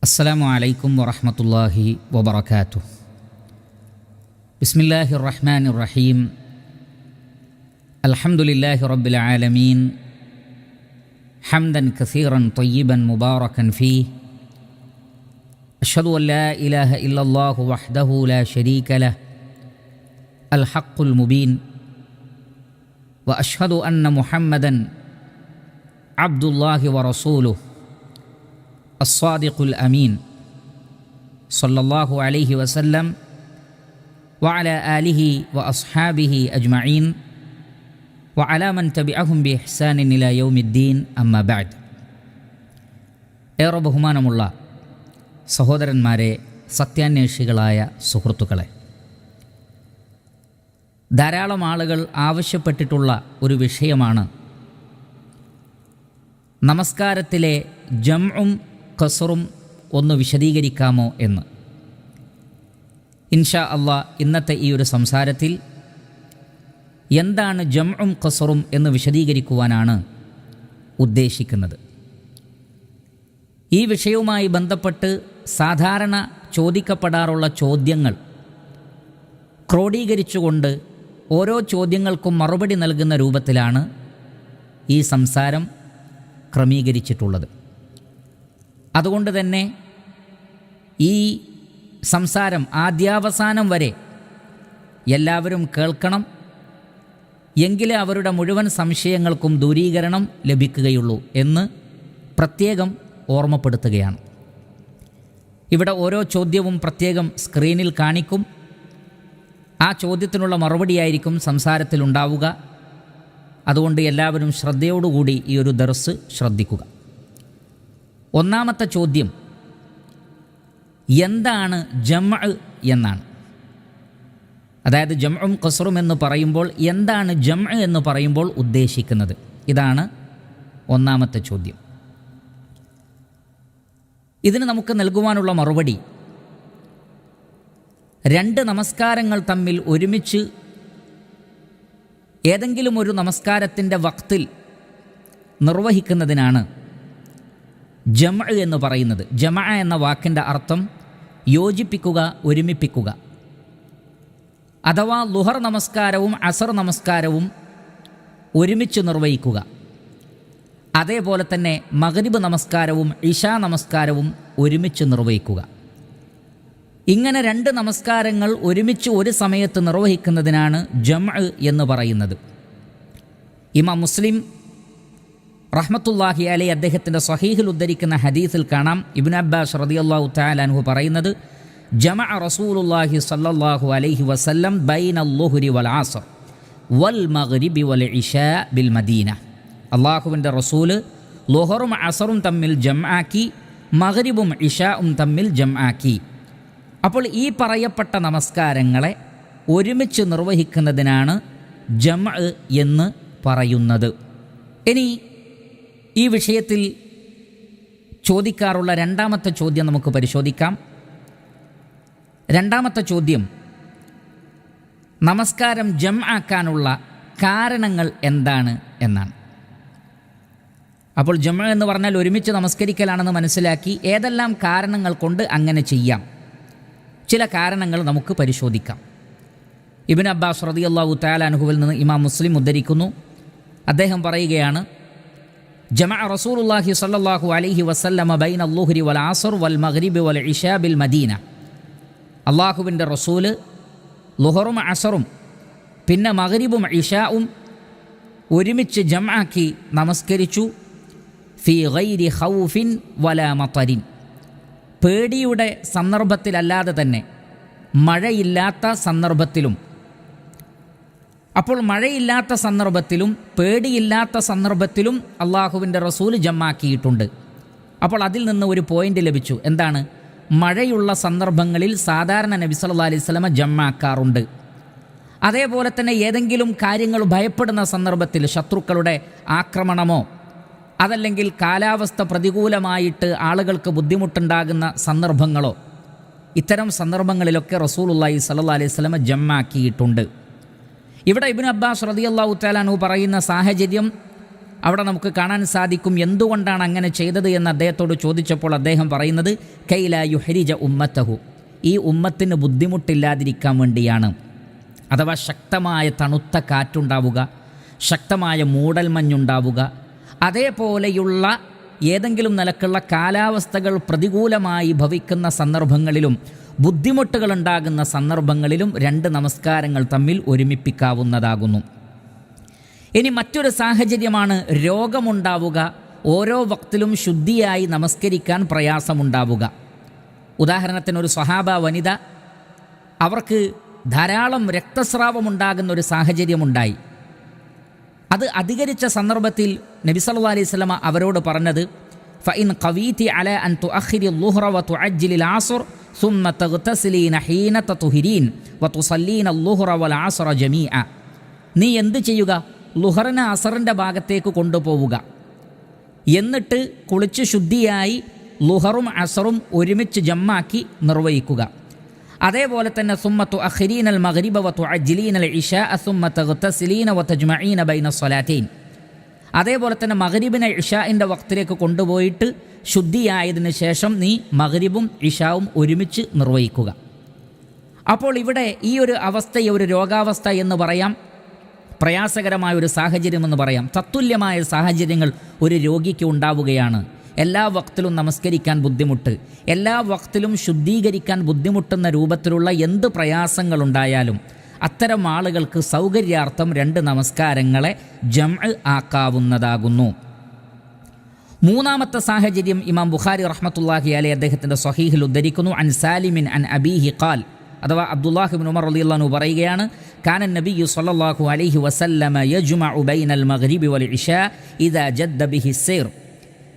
السلام عليكم ورحمة الله وبركاته. بسم الله الرحمن الرحيم. الحمد لله رب العالمين حمدا كثيرا طيبا مباركا فيه. أشهد أن لا إله إلا الله وحده لا شريك له الحق المبين، وأشهد أن محمدا عبد الله ورسوله الصادق الأمين صلى الله عليه وسلم وعلى آله وأصحابه أجمعين وعلى من تبعهم بإحسان إلى يوم الدين أما بعد. ഏറെ ബഹുമാനമുള്ള സഹോദരന്മാരെ, സത്യാന്വേഷികളായ സുഹൃത്തുക്കളെ, ധാരാളം ആളുകൾ ആവശ്യപ്പെട്ടിട്ടുള്ള ഒരു വിഷയമാണ് നമസ്കാരത്തിലെ ജംഉം ഖസ്റും ഒന്ന് വിശദീകരിക്കാമോ എന്ന്. ഇൻഷാ അല്ലാഹ് ഇന്നത്തെ ഈ ഒരു സംസാരത്തിൽ എന്താണ് ജംഉം ഖസ്റും എന്ന് വിശദീകരിക്കുവാനാണ് ഉദ്ദേശിക്കുന്നത്. ഈ വിഷയവുമായി ബന്ധപ്പെട്ട് സാധാരണ ചോദിക്കപ്പെടാറുള്ള ചോദ്യങ്ങൾ ക്രോഡീകരിച്ചുകൊണ്ട് ഓരോ ചോദ്യങ്ങൾക്കും മറുപടി നൽകുന്ന രൂപത്തിലാണ് ഈ സംസാരം ക്രമീകരിച്ചിട്ടുള്ളത്. അതുകൊണ്ട് തന്നെ ഈ സംസാരം ആദ്യാവസാനം വരെ എല്ലാവരും കേൾക്കണം, എങ്കിലേ അവരുടെ മുഴുവൻ സംശയങ്ങൾക്കും ദൂരീകരണം ലഭിക്കുകയുള്ളൂ എന്ന് പ്രത്യേകം ഓർമ്മപ്പെടുത്തുകയാണ്. ഇവിടെ ഓരോ ചോദ്യവും പ്രത്യേകം സ്ക്രീനിൽ കാണിക്കും. ആ ചോദ്യത്തിനുള്ള മറുപടിയായിരിക്കും സംസാരത്തിലുണ്ടാവുക. അതുകൊണ്ട് എല്ലാവരും ശ്രദ്ധയോടുകൂടി ഈ ഒരു ദർസ് ശ്രദ്ധിക്കുക. ഒന്നാമത്തെ ചോദ്യം എന്താണ് ജംഅ് എന്നാണ്. അതായത് ജംഉം ഖസ്റും എന്ന് പറയുമ്പോൾ എന്താണ് ജംഅ് എന്ന് പറയുമ്പോൾ ഉദ്ദേശിക്കുന്നത്? ഇതാണ് ഒന്നാമത്തെ ചോദ്യം. ഇതിന് നമുക്ക് നൽകുവാനുള്ള മറുപടി, രണ്ട് നമസ്കാരങ്ങൾ തമ്മിൽ ഒരുമിച്ച് ഏതെങ്കിലും ഒരു നമസ്കാരത്തിൻ്റെ വക്തിൽ നിർവഹിക്കുന്നതിനാണ് ജംഅ് എന്ന് പറയുന്നത്. ജമഅ എന്ന വാക്കിൻ്റെ അർത്ഥം യോജിപ്പിക്കുക, ഒരുമിപ്പിക്കുക. അഥവാ ളുഹർ നമസ്കാരവും അസർ നമസ്കാരവും ഒരുമിച്ച് നിർവഹിക്കുക. അതേപോലെ തന്നെ മഗ്രിബ് നമസ്കാരവും ഇശാ നമസ്കാരവും ഒരുമിച്ച് നിർവഹിക്കുക. ഇങ്ങനെ രണ്ട് നമസ്കാരങ്ങൾ ഒരുമിച്ച് ഒരു സമയത്ത് നിർവഹിക്കുന്നതിനാണ് ജംഅ് എന്ന് പറയുന്നത്. ഇമാം മുസ്ലിം റഹ്മത്തുള്ളാഹി അലൈഹി അദ്ദേഹത്തിൻ്റെ സ്വഹീഹിൽ ഉദ്ധരിക്കുന്ന ഹദീസിൽ കാണാം, ഇബ്നു അബ്ബാസ് റളിയല്ലാഹു തആല അൻഹു പറയുന്നത്, ജമഅ റസൂലുള്ളാഹി സ്വല്ലല്ലാഹു അലൈഹി വസല്ലം ബൈനൽ ളുഹ്രി വൽ അസ്ർ വൽ മഗ്രിബി വൽ ഇശാ ബിൽ മദീന. അള്ളാഹുവിൻ്റെ റസൂല് ളുഹറും അസറും തമ്മിൽ ജംആക്കി, മഗ്രിബും ഇശാഉം തമ്മിൽ ജംആക്കി. അപ്പോൾ ഈ പറയപ്പെട്ട നമസ്കാരങ്ങളെ ഒരുമിച്ച് നിർവഹിക്കുന്നതിനാണ് ജംഅ് എന്ന് പറയുന്നത്. ഇനി ഈ വിഷയത്തിൽ ചോദിക്കാറുള്ള രണ്ടാമത്തെ ചോദ്യം നമുക്ക് പരിശോധിക്കാം. രണ്ടാമത്തെ ചോദ്യം, നമസ്കാരം ജംആക്കാനുള്ള കാരണങ്ങൾ എന്താണ് എന്നാണ്. അപ്പോൾ ജംഅ് എന്ന് പറഞ്ഞാൽ ഒരുമിച്ച് നമസ്കരിക്കലാണെന്ന് മനസ്സിലാക്കി ഏതെല്ലാം കാരണങ്ങൾ കൊണ്ട് അങ്ങനെ ചെയ്യാം. ചില കാരണങ്ങൾ നമുക്ക് പരിശോധിക്കാം. ഇബ്നു അബ്ബാസ് റളിയല്ലാഹു തആല അൻഹുവിൽ നിന്ന് ഇമാം മുസ്ലിം ഉദ്ധരിക്കുന്നു. അദ്ദേഹം പറയുകയാണ്, ജമഅ റസൂലുള്ളാഹി സ്വല്ലല്ലാഹു അലൈഹി വസല്ലമ ബൈനൽ ളുഹ്രി വൽ അസ്ർ വൽ മഗ്രിബി വൽ ഇശാ ബിൽ മദീന. അള്ളാഹുവിൻ്റെ റസൂല് ളുഹറും അസറും പിന്നെ മഗ്രിബും ഇശാഉം ഒരുമിച്ച് ജംആക്കി നമസ്കരിച്ചു. ഫീ ഗൈരി ഖൗഫിൻ വലാ മതരിൻ, പേടിയുടെ സന്ദർഭത്തിലല്ലാതെ തന്നെ മഴയില്ലാത്ത സന്ദർഭത്തിലും. അപ്പോൾ മഴയില്ലാത്ത സന്ദർഭത്തിലും പേടിയില്ലാത്ത സന്ദർഭത്തിലും അള്ളാഹുവിൻ്റെ റസൂൽ ജംആക്കിയിട്ടുണ്ട്. അപ്പോൾ അതിൽ നിന്ന് ഒരു പോയിൻ്റ് ലഭിച്ചു. എന്താണ്? മഴയുള്ള സന്ദർഭങ്ങളിൽ സാധാരണ നബി സല്ലല്ലാഹു അലൈഹി വസല്ലമ ജംആക്കാറുണ്ട്. അതേപോലെ തന്നെ ഏതെങ്കിലും കാര്യങ്ങൾ ഭയപ്പെടുന്ന സന്ദർഭത്തിൽ, ശത്രുക്കളുടെ ആക്രമണമോ അതല്ലെങ്കിൽ കാലാവസ്ഥ പ്രതികൂലമായിട്ട് ആളുകൾക്ക് ബുദ്ധിമുട്ടുണ്ടാകുന്ന സന്ദർഭങ്ങളോ, ഇത്തരം സന്ദർഭങ്ങളിലൊക്കെ റസൂലുള്ളാഹി സ്വല്ലല്ലാഹു അലൈഹി വസല്ലമ ജംആക്കിയിട്ടുണ്ട്. ഇവിടെ ഇബ്നു അബ്ബാസ് റളിയല്ലാഹു തആല അൻഹു പറയുന്ന സാഹചര്യം അവിടെ നമുക്ക് കാണാൻ സാധിക്കും എന്തുകൊണ്ടാണ് അങ്ങനെ ചെയ്തത് എന്ന് അദ്ദേഹത്തോട് ചോദിച്ചപ്പോൾ അദ്ദേഹം പറയുന്നത് കൈല യുഹരിജ ഉമ്മത്തഹു, ഈ ഉമ്മത്തിന് ബുദ്ധിമുട്ടില്ലാതിരിക്കാൻ വേണ്ടിയാണ്. അഥവാ ശക്തമായ തണുത്ത കാറ്റുണ്ടാവുക, ശക്തമായ മൂടൽമഞ്ഞുണ്ടാവുക, അതേപോലെയുള്ള ഏതെങ്കിലും നിലക്കുള്ള കാലാവസ്ഥകൾ പ്രതികൂലമായി ഭവിക്കുന്ന സന്ദർഭങ്ങളിലും ബുദ്ധിമുട്ടുകളുണ്ടാകുന്ന സന്ദർഭങ്ങളിലും 2 നമസ്കാരങ്ങൾ തമ്മിൽ ഒരുമിപ്പിക്കാവുന്നതാകുന്നു. ഇനി മറ്റൊരു സാഹചര്യമാണ് രോഗമുണ്ടാവുക, ഓരോ വക്തിലും ശുദ്ധിയായി നമസ്കരിക്കാൻ പ്രയാസമുണ്ടാവുക. ഉദാഹരണത്തിന് ഒരു സ്വഹാബ വനിത, അവർക്ക് ധാരാളം രക്തസ്രാവമുണ്ടാകുന്ന ഒരു സാഹചര്യമുണ്ടായി. അത് അധികരിച്ച സന്ദർഭത്തിൽ നബി സല്ലല്ലാഹു അലൈഹി വസല്ലമ അവരോട് പറഞ്ഞത് ഫഇൻ ഖവീതി അലാ അൻ തുഅഖിരി ളുഹ്റ വതുഅജ്ജിലി അൽഅസ്ർ ثم تغتسلين حين تطهرين وتصلين الظهر والعصر جميعا, നീ എന്ത് ചെയ്യുക, ളുഹറിനെ അസറിൻ്റെ ഭാഗത്തേക്ക് കൊണ്ടുപോവുക, എന്നിട്ട് കുളിച്ച് ശുദ്ധിയായി ളുഹറും അസറും ഒരുമിച്ച് ജമ്മാക്കി നിർവഹിക്കുക. അതേപോലെ തന്നെ സുമ്മ തുഅഖിരീന അൽ മഗ്രിബ വതുഅജ്ജിലീന അൽ ഇശാഅ സുമ്മ തഗ്തസിലീന വതജ്മഈന ബൈന സ്വലാത്തൈൻ, അതേപോലെ തന്നെ മഗ്രിബിനെ ഇശാഇൻ്റെ വക്തിലേക്ക് കൊണ്ടുപോയിട്ട് ശുദ്ധിയായതിനു ശേഷം നീ മഗ്രിബും ഇശാവും ഒരുമിച്ച് നിർവഹിക്കുക. അപ്പോൾ ഇവിടെ ഈ ഒരു അവസ്ഥയെ ഒരു രോഗാവസ്ഥ എന്ന് പറയാം, പ്രയാസകരമായ ഒരു സാഹചര്യമെന്ന് പറയാം. തത്തുല്യമായ സാഹചര്യങ്ങൾ ഒരു രോഗിക്ക് ഉണ്ടാവുകയാണ്. എല്ലാ വക്തിലും നമസ്കരിക്കാൻ ബുദ്ധിമുട്ട്, എല്ലാ വക്തിലും ശുദ്ധീകരിക്കാൻ ബുദ്ധിമുട്ടുന്ന രൂപത്തിലുള്ള എന്ത് പ്രയാസങ്ങളുണ്ടായാലും അത്തരം ആളുകൾക്ക് സൗകര്യാർത്ഥം 2 നമസ്കാരങ്ങളെ ജംഅ് ആക്കാവുന്നതാകുന്നു. മൂന്നാമത്തെ സാഹചര്യം ഇമാം ബുഖാരി റഹ്മത്തുള്ളാഹി അലൈഹി അദ്ദേഹത്തിൻ്റെ സ്വഹീഹിൽ ഉദ്ധരിക്കുന്നു. അൻ സാലിമിൻ അൻ അബീഹി ഖാൽ, അഥവാ അബ്ദുല്ലാഹി ഇബ്നു ഉമർ റളിയല്ലാഹു അൻഹു പറയുകയാണ്, കാന നബിയ്യു സ്വല്ലല്ലാഹു അലൈഹി വസല്ലമ യജ്മഉ ബൈനൽ മഗ്രിബി വൽ ഇശാ ഇദാ ജദ്ദ ബിഹി സൈർ,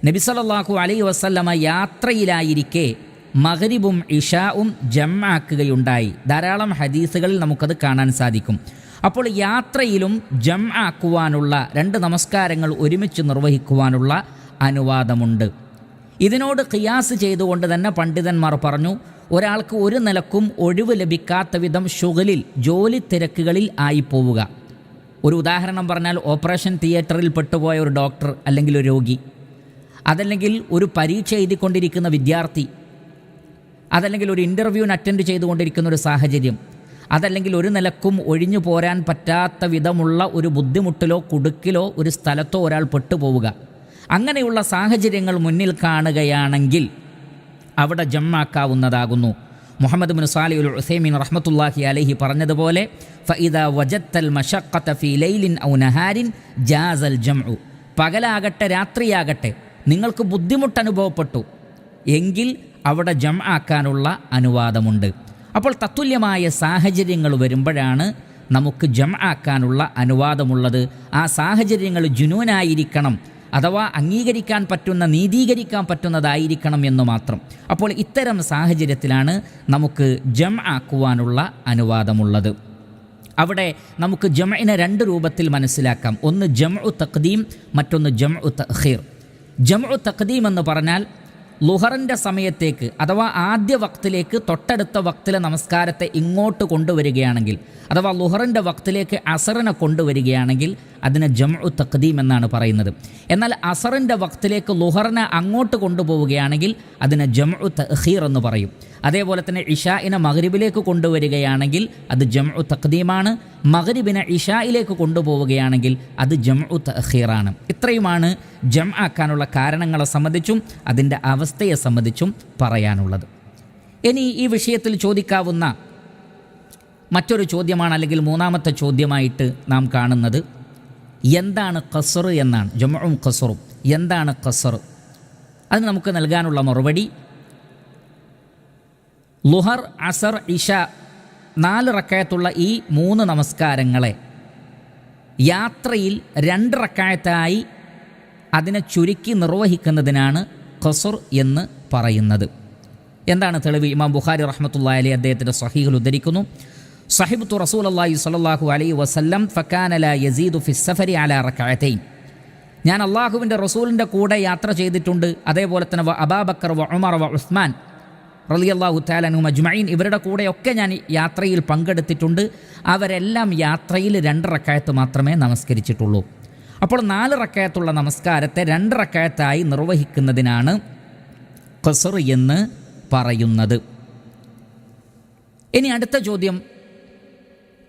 നബി സല്ലല്ലാഹു അലൈഹി വസല്ലമ യാത്രയിലായിരിക്കെ മഗ്രിബും ഇശാവും ജംആക്കുകയുണ്ടായി. ധാരാളം ഹദീസുകളിൽ നമുക്കത് കാണാൻ സാധിക്കും. അപ്പോൾ യാത്രയിലും ജംആക്കുവാനുള്ള 2 നമസ്കാരങ്ങൾ ഒരുമിച്ച് നിർവഹിക്കുവാനുള്ള അനുവാദമുണ്ട്. ഇതിനോട് ഖിയാസ് ചെയ്തുകൊണ്ട് തന്നെ പണ്ഡിതന്മാർ പറഞ്ഞു, ഒരാൾക്ക് ഒരു നിലക്കും ഒഴിവ് ലഭിക്കാത്ത വിധം ഷുഗലിൽ ജോലി തിരക്കുകളിൽ ആയിപ്പോവുക. ഒരു ഉദാഹരണം പറഞ്ഞാൽ ഓപ്പറേഷൻ തിയേറ്ററിൽ പെട്ടുപോയ ഒരു ഡോക്ടർ അല്ലെങ്കിൽ ഒരു രോഗി, അതല്ലെങ്കിൽ ഒരു പരീക്ഷ എഴുതിക്കൊണ്ടിരിക്കുന്ന വിദ്യാർത്ഥി, അതല്ലെങ്കിൽ ഒരു ഇൻ്റർവ്യൂവിന് അറ്റൻഡ് ചെയ്തുകൊണ്ടിരിക്കുന്ന ഒരു സാഹചര്യം, അതല്ലെങ്കിൽ ഒരു നിലക്കും ഒഴിഞ്ഞു പോരാൻ പറ്റാത്ത വിധമുള്ള ഒരു ബുദ്ധിമുട്ടിലോ കുടുക്കിലോ ഒരു സ്ഥലത്തോ ഒരാൾ പെട്ടുപോവുക. അങ്ങനെയുള്ള സാഹചര്യങ്ങൾ മുന്നിൽ കാണുകയാണെങ്കിൽ അവിടെ ജംആക്കാവുന്നതാകുന്നു. മുഹമ്മദ് ബിൻ സാലിഹ് അൽ ഉസൈമീൻ റഹ്മത്തുള്ളാഹി അലൈഹി പറഞ്ഞതുപോലെ ഫഇദാ വജദ്തൽ മശഖത ഫീ ലൈലിൻ ഔ നഹാരിൻ ജാസൽ ജംഉ, പകലാകട്ടെ രാത്രിയാകട്ടെ നിങ്ങൾക്ക് ബുദ്ധിമുട്ടനുഭവപ്പെട്ടു എങ്കിൽ അവിടെ ജംആക്കാനുള്ള അനുവാദമുണ്ട്. അപ്പോൾ തത്തുല്യമായ സാഹചര്യങ്ങൾ വരുമ്പോഴാണ് നമുക്ക് ജംആക്കാനുള്ള അനുവാദമുള്ളത്. ആ സാഹചര്യങ്ങൾ ജുനൂനായിരിക്കണം, അഥവാ അംഗീകരിക്കാൻ പറ്റുന്ന, നീതീകരിക്കാൻ പറ്റുന്നതായിരിക്കണം എന്ന് മാത്രം. അപ്പോൾ ഇത്തരം സാഹചര്യത്തിലാണ് നമുക്ക് ജംആക്കുവാനുള്ള അനുവാദമുള്ളത്. അവിടെ നമുക്ക് ജംഇനെ 2 രൂപത്തിൽ മനസ്സിലാക്കാം. ഒന്ന് ജംഉ തഖ്ദീം, മറ്റൊന്ന് ജംഉ തഅഖീർ. ജംഉ തഖ്ദീം എന്ന് പറഞ്ഞാൽ ളുഹറിൻ്റെ സമയത്തേക്ക് അഥവാ ആദ്യ വക്തിലേക്ക് തൊട്ടടുത്ത വക്തിലെ നമസ്കാരത്തെ ഇങ്ങോട്ട് കൊണ്ടുവരികയാണെങ്കിൽ, അഥവാ ളുഹറിൻ്റെ വക്തിലേക്ക് അസറിനെ കൊണ്ടുവരികയാണെങ്കിൽ അതിനെ ജംഉ തഖ്ദീം എന്നാണ് പറയുന്നത്. എന്നാൽ അസറിൻ്റെ വക്തിലേക്ക് ളുഹറിനെ അങ്ങോട്ട് കൊണ്ടുപോവുകയാണെങ്കിൽ അതിനെ ജംഉ തഅഖീർ എന്ന് പറയും. അതേപോലെ തന്നെ ഇശാഇനെ മഗ്രിബിലേക്ക് കൊണ്ടുവരികയാണെങ്കിൽ അത് ജംഉ തഖ്ദീമാണ്, മഗ്രിബിനെ ഇശായിലേക്ക് കൊണ്ടുപോവുകയാണെങ്കിൽ അത് ജംഉ തഅഖീറാണ്. ഇത്രയുമാണ് ജംആക്കാനുള്ള കാരണങ്ങളെ സംബന്ധിച്ചും അതിൻ്റെ അവസ്ഥയെ സംബന്ധിച്ചും പറയാനുള്ളത്. ഇനി ഈ വിഷയത്തിൽ ചോദിക്കാവുന്ന മറ്റൊരു ചോദ്യമാണ്, അല്ലെങ്കിൽ മൂന്നാമത്തെ ചോദ്യമായിട്ട് നാം കാണുന്നത് എന്താണ് ഖസ്ർ എന്നാണ്. ജംഉം ഖസ്റും, എന്താണ് ഖസ്ർ? അതിന് നമുക്ക് നൽകാനുള്ള മറുപടി, ളുഹർ, അസർ, ഇശ 4 റക്അത്തുള്ള ഈ 3 നമസ്കാരങ്ങളെ യാത്രയിൽ 2 റക്അത്തായി അതിനെ ചുരുക്കി നിർവഹിക്കുന്നതിനാണ് ഖസ്ർ എന്ന് പറയുന്നത്. എന്താണ് തെളിവ്? ഇമാം ബുഖാരി റഹ്മത്തുള്ളാഹി അലൈഹി അദ്ദേഹത്തിൻ്റെ സ്വഹീഹിൽ ഉദ്ധരിക്കുന്നു, സഹിബ്തു റസൂലുള്ളാഹി സ്വല്ലല്ലാഹു അലൈഹി വസല്ലം ഫകാന ലാ യസീദു ഫിസ്സഫരി അലാ റക്അത്തൈൻ, ഞാൻ അള്ളാഹുവിൻ്റെ റസൂലിൻ്റെ കൂടെ യാത്ര ചെയ്തിട്ടുണ്ട്. അതേപോലെ തന്നെ അബൂബക്കർ ഉമർ ഉസ്മാൻ റളിയല്ലാഹു തആല അൻഹും അജ്മഈൻ, ഇവരുടെ കൂടെയൊക്കെ ഞാൻ യാത്രയിൽ പങ്കെടുത്തിട്ടുണ്ട്. അവരെല്ലാം യാത്രയിൽ 2 റക്അത്ത് മാത്രമേ നമസ്കരിച്ചിട്ടുള്ളൂ. അപ്പോൾ 4 റക്അത്തുള്ള നമസ്കാരത്തെ 2 റക്അത്തായി നിർവഹിക്കുന്നതിനാണ് ഖസ്ർ എന്ന് പറയുന്നത്. ഇനി അടുത്ത ചോദ്യം,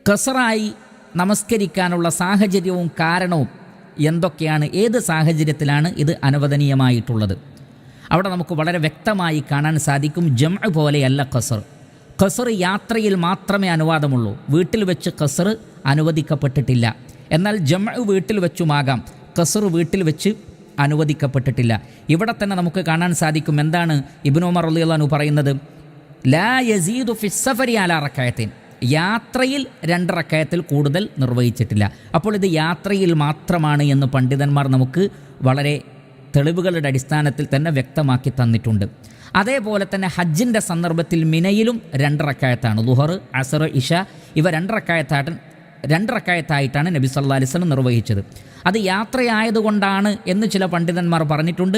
ഖസ്റായി നമസ്കരിക്കാനുള്ള സാഹചര്യവും കാരണവും എന്തൊക്കെയാണ്? ഏത് സാഹചര്യത്തിലാണ് ഇത് അനുവദനീയമായിട്ടുള്ളത്? അവിടെ നമുക്ക് വളരെ വ്യക്തമായി കാണാൻ സാധിക്കും. ജംഅ് പോലെയല്ല ഖസ്ർ. ഖസ്ർ യാത്രയിൽ മാത്രമേ അനുവാദമുള്ളൂ. വീട്ടിൽ വെച്ച് ഖസ്ർ അനുവദിക്കപ്പെട്ടിട്ടില്ല. എന്നാൽ ജംഅ് വീട്ടിൽ വെച്ചുമാകാം, ഖസ്ർ വീട്ടിൽ വെച്ച് അനുവദിക്കപ്പെട്ടിട്ടില്ല. ഇവിടെ തന്നെ നമുക്ക് കാണാൻ സാധിക്കും. എന്താണ് ഇബ്നു ഉമർ റളിയല്ലാഹു അൻഹു പറയുന്നത്? ലാ യസീദു ഫിസ്സഫരി അലാ റക്അത്തൈൻ, യാത്രയിൽ 2 റക്അത്തിൽ കൂടുതൽ നിർവഹിച്ചിട്ടില്ല. അപ്പോൾ ഇത് യാത്രയിൽ മാത്രമാണ് എന്ന് പണ്ഡിതന്മാർ നമുക്ക് വളരെ തെളിവുകളുടെ അടിസ്ഥാനത്തിൽ തന്നെ വ്യക്തമാക്കി തന്നിട്ടുണ്ട്. അതേപോലെ തന്നെ ഹജ്ജിൻ്റെ സന്ദർഭത്തിൽ മിനയിലും 2 റക്അത്താണ്. ളുഹർ, അസർ, ഇഷ ഇവ 2 റക്അത്തായിട്ടാണ് നബി സല്ലല്ലാഹു അലൈഹി വസല്ലം നിർവഹിച്ചത്. അത് യാത്രയായതുകൊണ്ടാണ് എന്ന് ചില പണ്ഡിതന്മാർ പറഞ്ഞിട്ടുണ്ട്.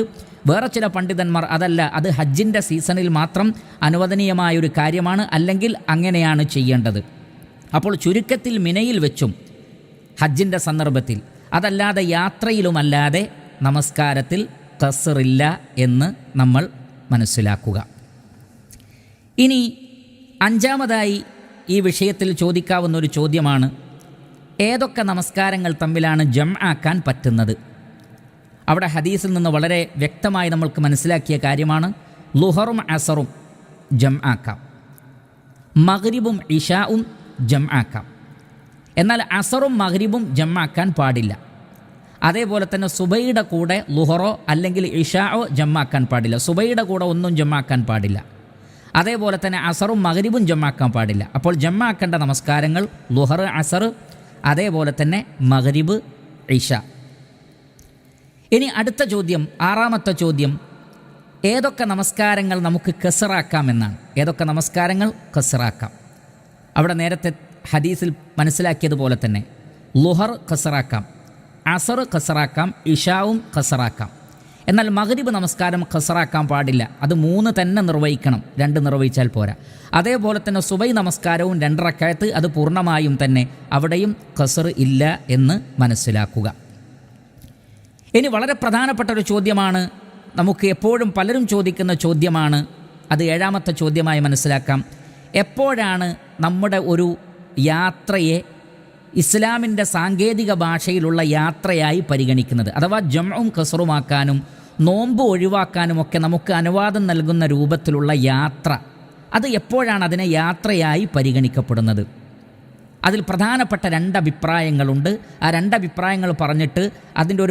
വേറെ ചില പണ്ഡിതന്മാർ അതല്ല, അത് ഹജ്ജിൻ്റെ സീസണിൽ മാത്രം അനുവദനീയമായൊരു കാര്യമാണ്, അല്ലെങ്കിൽ അങ്ങനെയാണ് ചെയ്യേണ്ടത്. അപ്പോൾ ചുരുക്കത്തിൽ മിനയിൽ വെച്ചും ഹജ്ജിൻ്റെ സന്ദർഭത്തിൽ, അതല്ലാതെ യാത്രയിലുമല്ലാതെ നമസ്കാരത്തിൽ ഖസ്റില്ല എന്ന് നമ്മൾ മനസ്സിലാക്കുക. ഇനി 5-മതായി ഈ വിഷയത്തിൽ ചോദിക്കാവുന്ന ഒരു ചോദ്യമാണ്, ഏതൊക്കെ നമസ്കാരങ്ങൾ തമ്മിലാണ് ജംആക്കാൻ പറ്റുന്നത്? അവിടെ ഹദീസിൽ നിന്ന് വളരെ വ്യക്തമായി നമ്മൾക്ക് മനസ്സിലാക്കിയ കാര്യമാണ്, ളുഹറും അസറും ജംആക്കാം, മഗ്രിബും ഇശാഉം ജംആക്കാം. എന്നാൽ അസറും മഗ്രിബും ജംആക്കാൻ പാടില്ല. അതേപോലെ തന്നെ സുബൈയുടെ കൂടെ ളുഹറോ അല്ലെങ്കിൽ ഇശാഅോ ജംആക്കാൻ പാടില്ല. സുബൈയുടെ കൂടെ ഒന്നും ജംആക്കാൻ പാടില്ല. അതേപോലെ തന്നെ അസറും മഗ്രിബും ജംആക്കാൻ പാടില്ല. അപ്പോൾ ജംആക്കേണ്ട നമസ്കാരങ്ങൾ ളുഹർ, അസർ, അതേപോലെ തന്നെ മഗ്രിബ്, ഇശ. ഇനി അടുത്ത ചോദ്യം, 6-മത്തെ ചോദ്യം, ഏതൊക്കെ നമസ്കാരങ്ങൾ നമുക്ക് ഖസ്റാക്കാം എന്നാണ്. ഏതൊക്കെ നമസ്കാരങ്ങൾ ഖസ്റാക്കാം? അവിടെ നേരത്തെ ഹദീസിൽ മനസ്സിലാക്കിയതുപോലെ തന്നെ ളുഹർ ഖസ്റാക്കാം, അസർ ഖസ്റാക്കാം, ഇശാവും ഖസ്റാക്കാം. എന്നാൽ മഗ്രിബ് നമസ്കാരം ഖസ്റാക്കാൻ പാടില്ല. അത് 3 തന്നെ നിർവഹിക്കണം, 2 നിർവഹിച്ചാൽ പോരാ. അതേപോലെ തന്നെ സുബൈ നമസ്കാരവും 2 റക്അത്ത്, അത് പൂർണ്ണമായും തന്നെ അവിടെയും ഖസ്ർ ഇല്ല എന്ന് മനസ്സിലാക്കുക. ഇനി വളരെ പ്രധാനപ്പെട്ട ഒരു ചോദ്യമാണ്, നമുക്ക് എപ്പോഴും പലരും ചോദിക്കുന്ന ചോദ്യമാണ്, അത് 7-മത്തെ ചോദ്യമായി മനസ്സിലാക്കാം. എപ്പോഴാണ് നമ്മുടെ ഒരു യാത്രയെ ഇസ്ലാമിൻ്റെ സാങ്കേതിക ഭാഷയിലുള്ള യാത്രയായി പരിഗണിക്കുന്നത്? അഥവാ ജംഉം ഖസ്റുമാക്കാനും നോമ്പ് ഒഴിവാക്കാനുമൊക്കെ നമുക്ക് അനുവാദം നൽകുന്ന രൂപത്തിലുള്ള യാത്ര, അത് എപ്പോഴാണ് അതിനെ യാത്രയായി പരിഗണിക്കപ്പെടുന്നത്? അതിൽ പ്രധാനപ്പെട്ട 2 അഭിപ്രായങ്ങളുണ്ട്. ആ 2 അഭിപ്രായങ്ങൾ പറഞ്ഞിട്ട് അതിൻ്റെ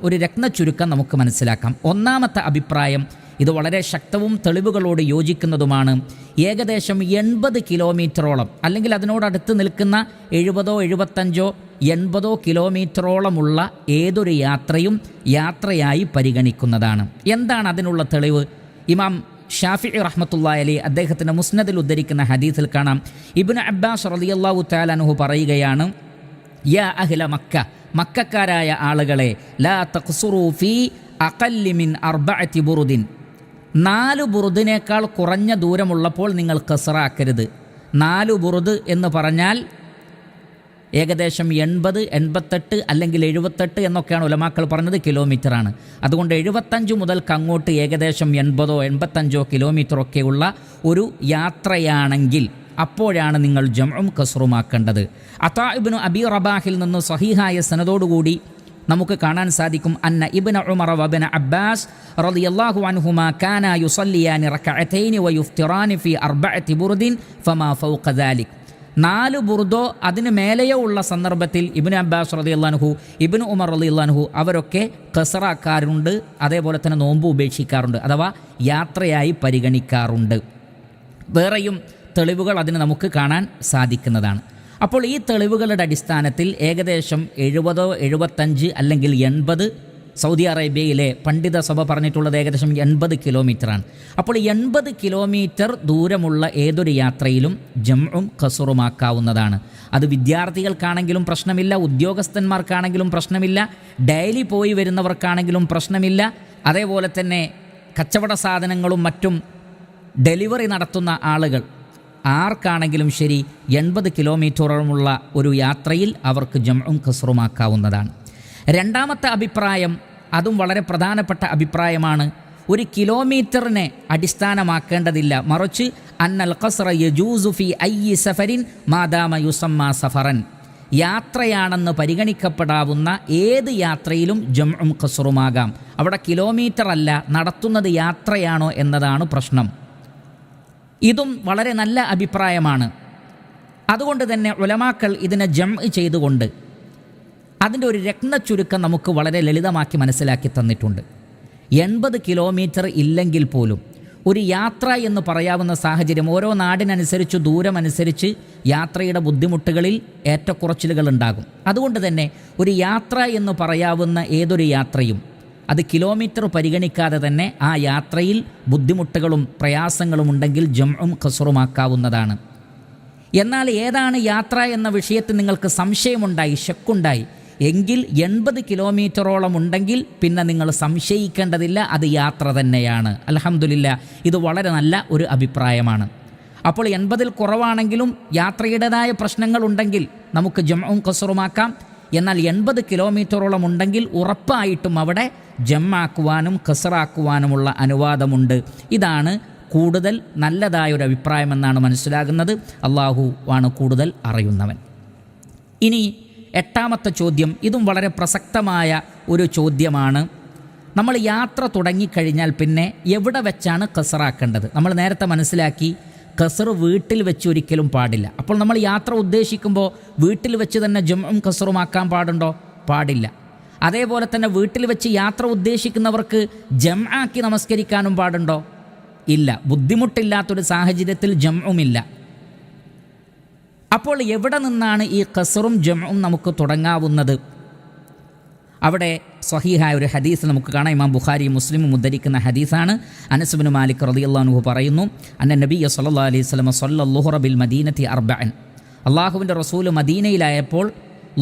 ഒരു രത്നച്ചുരുക്കം നമുക്ക് മനസ്സിലാക്കാം. 1-മത്തെ അഭിപ്രായം, ഇത് വളരെ ശക്തവും തെളിവുകളോട് യോജിക്കുന്നതുമാണ്. ഏകദേശം 80 കിലോമീറ്ററോളം, അല്ലെങ്കിൽ അതിനോടടുത്ത് നിൽക്കുന്ന 70, 75, 80 കിലോമീറ്ററോളമുള്ള ഏതൊരു യാത്രയും യാത്രയായി പരിഗണിക്കുന്നതാണ്. എന്താണ് അതിനുള്ള തെളിവ്? ഇമാം ഷാഫിഈ റഹ്മത്തുള്ളാഹി അലൈഹി അദ്ദേഹത്തിൻ്റെ മുസ്നദിൽ ഉദ്ധരിക്കുന്ന ഹദീസിൽ കാണാം, ഇബ്നു അബ്ബാസ് റളിയല്ലാഹു തആല അൻഹു പറയുകയാണ്, യാ അഹ്ല മക്ക, മക്കക്കാരായ ആളുകളെ, ലാ തഖ്സുറൂ ഫീ അഖല്ലി മിൻ 4 ബുറുദിൻ, 4 ബുറുദിനേക്കാൾ കുറഞ്ഞ ദൂരമുള്ളപ്പോൾ നിങ്ങൾ ഖസ്റാക്കരുത്. 4 ബുറുദ് എന്ന് പറഞ്ഞാൽ ഏകദേശം 80, 88 അല്ലെങ്കിൽ 78 എന്നൊക്കെയാണ് ഉലമാക്കൾ പറഞ്ഞത്, കിലോമീറ്ററാണ്. അതുകൊണ്ട് 75 മുതൽക്ക് അങ്ങോട്ട് ഏകദേശം 80, 85 കിലോമീറ്ററൊക്കെയുള്ള ഒരു യാത്രയാണെങ്കിൽ അപ്പോഴാണ് നിങ്ങൾ ജംഉം ഖസ്റുമാക്കേണ്ടത്. അതാ ഇബ്നു അബി റബാഹിൽ നിന്ന് സഹീഹായ സനദോടുകൂടി നമുക്ക് കാണാൻ സാധിക്കും, അന്ന ഇബ്നു ഉമർ വബ്ന അബ്ബാസ് റളിയല്ലാഹു അൻഹുമാ കാനാ യുസല്ലിയാനി റക്അതൈനി വയുഫ്തിറാനി ഫീ 4 ബുർദിൻ ഫമാ ഫൗഖ ദാലിക്. 4 ബുർദോ അതിന് മേലെയോ ഉള്ള സന്ദർഭത്തിൽ ഇബ്നു അബ്ബാസ് റളിയല്ലാഹു അൻഹു, ഇബ്നു ഉമർ റളിയല്ലാഹു അൻഹു അവരൊക്കെ ഖസ്റാക്കാറുണ്ട്. അതേപോലെ തന്നെ നോമ്പ് ഉപേക്ഷിക്കാറുണ്ട്, അഥവാ യാത്രയായി പരിഗണിക്കാറുണ്ട്. വേറെയും തെളിവുകൾ അതിന് നമുക്ക് കാണാൻ സാധിക്കുന്നതാണ്. അപ്പോൾ ഈ തെളിവുകളുടെ അടിസ്ഥാനത്തിൽ ഏകദേശം 70, 75 അല്ലെങ്കിൽ 80, സൗദി അറേബ്യയിലെ പണ്ഡിത സഭ പറഞ്ഞിട്ടുള്ളത് ഏകദേശം 80 കിലോമീറ്ററാണ്. അപ്പോൾ 80 കിലോമീറ്റർ ദൂരമുള്ള ഏതൊരു യാത്രയിലും ജംഉം ഖസ്റുമാക്കാവുന്നതാണ്. അത് വിദ്യാർത്ഥികൾക്കാണെങ്കിലും പ്രശ്നമില്ല, ഉദ്യോഗസ്ഥന്മാർക്കാണെങ്കിലും പ്രശ്നമില്ല, ഡെയിലി പോയി വരുന്നവർക്കാണെങ്കിലും പ്രശ്നമില്ല. അതേപോലെ തന്നെ കച്ചവട സാധനങ്ങളും മറ്റും ഡെലിവറി നടത്തുന്ന ആളുകൾ ആർക്കാണെങ്കിലും ശരി 80 കിലോമീറ്ററോളമുള്ള ഒരു യാത്രയിൽ അവർക്ക് ജംഉം ഖസ്റുമാക്കാവുന്നതാണ്. രണ്ടാമത്തെ അഭിപ്രായം, അതും വളരെ പ്രധാനപ്പെട്ട അഭിപ്രായമാണ്, ഒരു കിലോമീറ്ററിനെ അടിസ്ഥാനമാക്കേണ്ടതില്ല, മറിച്ച് അന്നൽ ഖസ്റ യജൂസു ഫി അയ്യി സഫരിൻ മാദാമ യുസമ്മ സഫറൻ, യാത്രയാണെന്ന് പരിഗണിക്കപ്പെടാവുന്ന ഏത് യാത്രയിലും ജംഉം ഖസ്റുമാകാം. അവിടെ കിലോമീറ്റർ അല്ല, നടത്തുന്നത് യാത്രയാണോ എന്നതാണ് പ്രശ്നം. ഇതും വളരെ നല്ല അഭിപ്രായമാണ്. അതുകൊണ്ട് തന്നെ ഉലമാക്കൾ ഇതിനെ ജംഅ് ചെയ്തുകൊണ്ട് അതിൻ്റെ ഒരു രത്നച്ചുരുക്കം നമുക്ക് വളരെ ലളിതമാക്കി മനസ്സിലാക്കി തന്നിട്ടുണ്ട്. 80 കിലോമീറ്റർ ഇല്ലെങ്കിൽ പോലും ഒരു യാത്ര എന്ന് പറയാവുന്ന സാഹചര്യം ഓരോ നാടിനനുസരിച്ച് ദൂരമനുസരിച്ച് യാത്രയുടെ ബുദ്ധിമുട്ടുകളിൽ ഏറ്റക്കുറച്ചിലുകൾ ഉണ്ടാകും. അതുകൊണ്ട് തന്നെ ഒരു യാത്ര എന്ന് പറയാവുന്ന ഏതൊരു യാത്രയും അത് കിലോമീറ്റർ പരിഗണിക്കാതെ തന്നെ ആ യാത്രയിൽ ബുദ്ധിമുട്ടുകളും പ്രയാസങ്ങളും ഉണ്ടെങ്കിൽ ജംഉം ഖസ്റുമാക്കാവുന്നതാണ്. എന്നാൽ ഏതാണ് യാത്ര എന്ന വിഷയത്തിൽ നിങ്ങൾക്ക് സംശയമുണ്ടായി, ശക്കുണ്ടായി എങ്കിൽ 80 കിലോമീറ്ററോളം ഉണ്ടെങ്കിൽ പിന്നെ നിങ്ങൾ സംശയിക്കേണ്ടതില്ല, അത് യാത്ര തന്നെയാണ്. അൽഹംദുലില്ലാ, ഇത് വളരെ നല്ല ഒരു അഭിപ്രായമാണ്. അപ്പോൾ 80-ൽ കുറവാണെങ്കിലും യാത്രയുടേതായ പ്രശ്നങ്ങളുണ്ടെങ്കിൽ നമുക്ക് ജംഉം ഖസ്റുമാക്കാം. എന്നാൽ 80 കിലോമീറ്ററോളം ഉണ്ടെങ്കിൽ ഉറപ്പായിട്ടും അവിടെ ജംആക്കുവാനും ഖസ്റാക്കുവാനുമുള്ള അനുവാദമുണ്ട്. ഇതാണ് കൂടുതൽ നല്ലതായൊരു അഭിപ്രായമെന്നാണ് മനസ്സിലാകുന്നത്. അള്ളാഹു ആണ് കൂടുതൽ അറിയുന്നവൻ. ഇനി 8ാമത്തെ ചോദ്യം, ഇതും വളരെ പ്രസക്തമായ ഒരു ചോദ്യമാണ്. നമ്മൾ യാത്ര തുടങ്ങിക്കഴിഞ്ഞാൽ പിന്നെ എവിടെ വെച്ചാണ് ഖസ്റാക്കേണ്ടത്? നമ്മൾ നേരത്തെ മനസ്സിലാക്കി, ഖസ്ർ വീട്ടിൽ വെച്ച് ഒരിക്കലും പാടില്ല. അപ്പോൾ നമ്മൾ യാത്ര ഉദ്ദേശിക്കുമ്പോൾ വീട്ടിൽ വെച്ച് തന്നെ ജംഉം ഖസ്റുമാക്കാൻ പാടുണ്ടോ? പാടില്ല. അതേപോലെ തന്നെ വീട്ടിൽ വെച്ച് യാത്ര ഉദ്ദേശിക്കുന്നവർക്ക് ജംആക്കി നമസ്കരിക്കാനും പാടുണ്ടോ? ഇല്ല. ബുദ്ധിമുട്ടില്ലാത്തൊരു സാഹചര്യത്തിൽ ജംഉമില്ല. അപ്പോൾ എവിടെ നിന്നാണ് ഈ ഖസ്റും ജംഉം നമുക്ക് തുടങ്ങാവുന്നത്? അവിടെ സ്വഹീഹായ ഒരു ഹദീസ് നമുക്ക് കാണാം. ഇമാം ബുഖാരി മുസ്ലിമും ഉദ്ധരിക്കുന്ന ഹദീസാണ്. അനസ് ഇബ്നു മാലിക് റളിയല്ലാഹു അൻഹു പറയുന്നു, അന്ന നബിയ്യ സ്വല്ലല്ലാഹു അലൈഹി വസല്ലം സ്വല്ലൽ ളുഹ്റ ബിൽ മദീനത്തി അർബഅൻ, അള്ളാഹുവിൻ്റെ റസൂൽ മദീനയിലായപ്പോൾ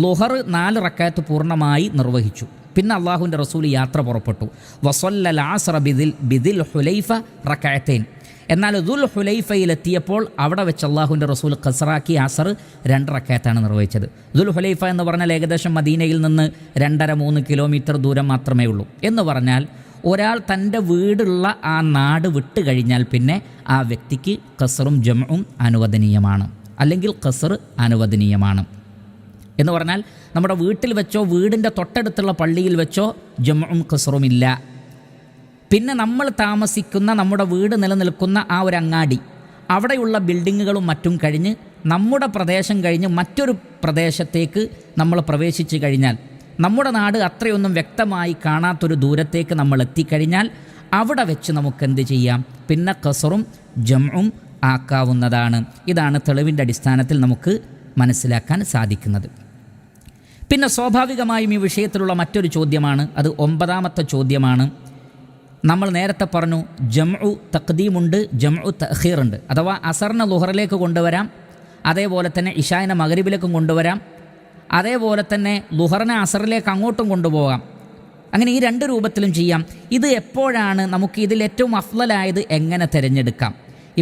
ളുഹർ 4 റക്അത്ത് പൂർണ്ണമായി നിർവഹിച്ചു. പിന്നെ അള്ളാഹുവിൻ്റെ റസൂൽ യാത്ര പുറപ്പെട്ടു. വസല്ലൽ അസ്റ ബിദിൽ ഹുലൈഫ റക്അത്തൈൻ, എന്നാൽ ദുൽ ഹുലൈഫയിലെത്തിയപ്പോൾ അവിടെ വെച്ച് അള്ളാഹുവിൻ്റെ റസൂൽ ഖസ്റാക്കി അസർ 2 റക്അത്താണ് നിർവഹിച്ചത്. ദുൽ ഹുലൈഫ എന്ന് പറഞ്ഞാൽ ഏകദേശം മദീനയിൽ നിന്ന് 2.5-3 കിലോമീറ്റർ ദൂരം മാത്രമേ ഉള്ളൂ. എന്ന് പറഞ്ഞാൽ ഒരാൾ തൻ്റെ വീടുള്ള ആ നാട് വിട്ട് കഴിഞ്ഞാൽ പിന്നെ ആ വ്യക്തിക്ക് ഖസ്റും ജംഉം അനുവദനീയമാണ്, അല്ലെങ്കിൽ ഖസ്ർ അനുവദനീയമാണ്. എന്ന് പറഞ്ഞാൽ നമ്മുടെ വീട്ടിൽ വെച്ചോ വീടിൻ്റെ തൊട്ടടുത്തുള്ള പള്ളിയിൽ വെച്ചോ ജംഉം ഖസ്റുമില്ല. പിന്നെ നമ്മൾ താമസിക്കുന്ന, നമ്മുടെ വീട് നിലനിൽക്കുന്ന ആ ഒരു അങ്ങാടി, അവിടെയുള്ള ബിൽഡിങ്ങുകളും മറ്റും കഴിഞ്ഞ് നമ്മുടെ പ്രദേശം കഴിഞ്ഞ് മറ്റൊരു പ്രദേശത്തേക്ക് നമ്മൾ പ്രവേശിച്ചു കഴിഞ്ഞാൽ, നമ്മുടെ നാട് അത്രയൊന്നും വ്യക്തമായി കാണാത്തൊരു ദൂരത്തേക്ക് നമ്മൾ എത്തിക്കഴിഞ്ഞാൽ അവിടെ വെച്ച് നമുക്കെന്ത് ചെയ്യാം? പിന്നെ ഖസ്റും ജംഉം ആക്കാവുന്നതാണ്. ഇതാണ് തെളിവിൻ്റെ അടിസ്ഥാനത്തിൽ നമുക്ക് മനസ്സിലാക്കാൻ സാധിക്കുന്നത്. പിന്നെ സ്വാഭാവികമായും ഈ വിഷയത്തിലുള്ള മറ്റൊരു ചോദ്യമാണ്, അത് 9ാമത്തെ ചോദ്യമാണ്. നമ്മൾ നേരത്തെ പറഞ്ഞു ജംഉ തഖ്ദീമുണ്ട്, ജംഉ തഅഖീറുണ്ട്. അഥവാ അസറിനെ ളുഹറിലേക്ക് കൊണ്ടുവരാം, അതേപോലെ തന്നെ ഇശാഇനെ മഗ്രിബിലേക്കും കൊണ്ടുവരാം, അതേപോലെ തന്നെ ളുഹറിനെ അസറിലേക്ക് അങ്ങോട്ടും കൊണ്ടുപോകാം. അങ്ങനെ ഈ 2 രൂപത്തിലും ചെയ്യാം. ഇത് എപ്പോഴാണ് നമുക്ക് ഇതിൽ ഏറ്റവും അഫ്ളലായത് എങ്ങനെ തിരഞ്ഞെടുക്കാം?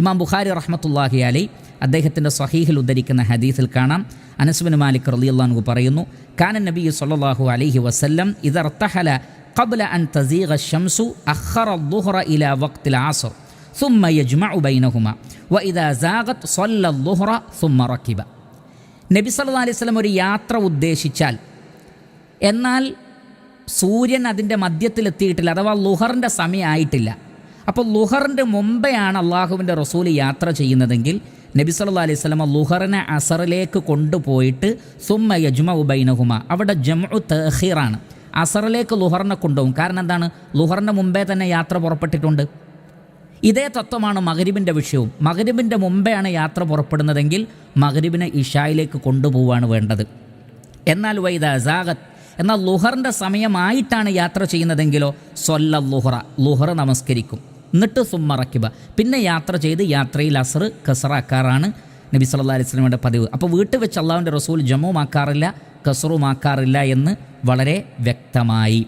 ഇമാം ബുഖാരി റഹ്മത്തുള്ളാഹി അലൈഹി അദ്ദേഹത്തിൻ്റെ സ്വഹീഹിൽ ഉദ്ധരിക്കുന്ന ഹദീസിൽ കാണാം. അനസ് ഇബ്നു മാലിക് റളിയല്ലാഹു അൻഹു പറയുന്നു, കാന നബി സ്വല്ലല്ലാഹു അലൈഹി വസല്ലം ഇദാ ഇർതഹല ഖബ്ല അൻ തസീഗ അശംസു അഖറ അദ്ദുഹ്റ ഇലാ വഖ്തിൽ അസ്ർ ثم يجمع بينهما وإذا زاغت صلى الظهر ثم ركب. നബി സല്ലല്ലാഹു അലൈഹി വസല്ലം ഒരു യാത്ര ഉദ്ദേശിച്ചാൽ, എന്നാൽ സൂര്യൻ അതിൻ്റെ മധ്യത്തിലെത്തിയിട്ടില്ല, അഥവാ ളുഹറിൻ്റെ സമയമായിട്ടില്ല. അപ്പോൾ ളുഹറിൻ്റെ മുമ്പെയാണ് അള്ളാഹുവിൻ്റെ റസൂൽ യാത്ര ചെയ്യുന്നതെങ്കിൽ നബി സല്ലല്ലാഹു അലൈഹി വസല്ലം ളുഹറിനെ അസറിലേക്ക് കൊണ്ടുപോയിട്ട് സുമ്മ യജ്മഉ ബൈനഹുമ, അവിടെ ജംഉ തഅഖീറാണ്. അസറിലേക്ക് ളുഹറിനെ കൊണ്ടുപോകും. കാരണം എന്താണ്? ളുഹറിൻ്റെ മുമ്പേ തന്നെ യാത്ര പുറപ്പെട്ടിട്ടുണ്ട്. ഇതേ തത്വമാണ് മഗ്രിബിൻ്റെ വിഷയവും. മഗ്രിബിൻ്റെ മുമ്പെയാണ് യാത്ര പുറപ്പെടുന്നതെങ്കിൽ മഗ്രിബിനെ ഇശായിലേക്ക് കൊണ്ടുപോവുകയാണ് വേണ്ടത്. എന്നാൽ വൈദാ സാഗത്ത്, എന്നാൽ ളുഹറിൻ്റെ സമയമായിട്ടാണ് യാത്ര ചെയ്യുന്നതെങ്കിലോ സ്വല്ല ളുഹറ, ളുഹർ നമസ്കരിക്കും, എന്നിട്ട് സുമ്മ റക്കിബ, പിന്നെ യാത്ര ചെയ്ത് യാത്രയിൽ അസ്ർ ഖസ്റാക്കാറാണ് നബി സല്ലല്ലാഹു അലൈഹി വസല്ലമയുടെ പതിവ്. അപ്പോൾ വീട്ടിൽ വെച്ച് അള്ളാഹുവിൻ്റെ റസൂൽ ജമ്മുമാക്കാറില്ല, ഖസ്റുമാക്കാറില്ല എന്ന് വളരെ വ്യക്തമായി.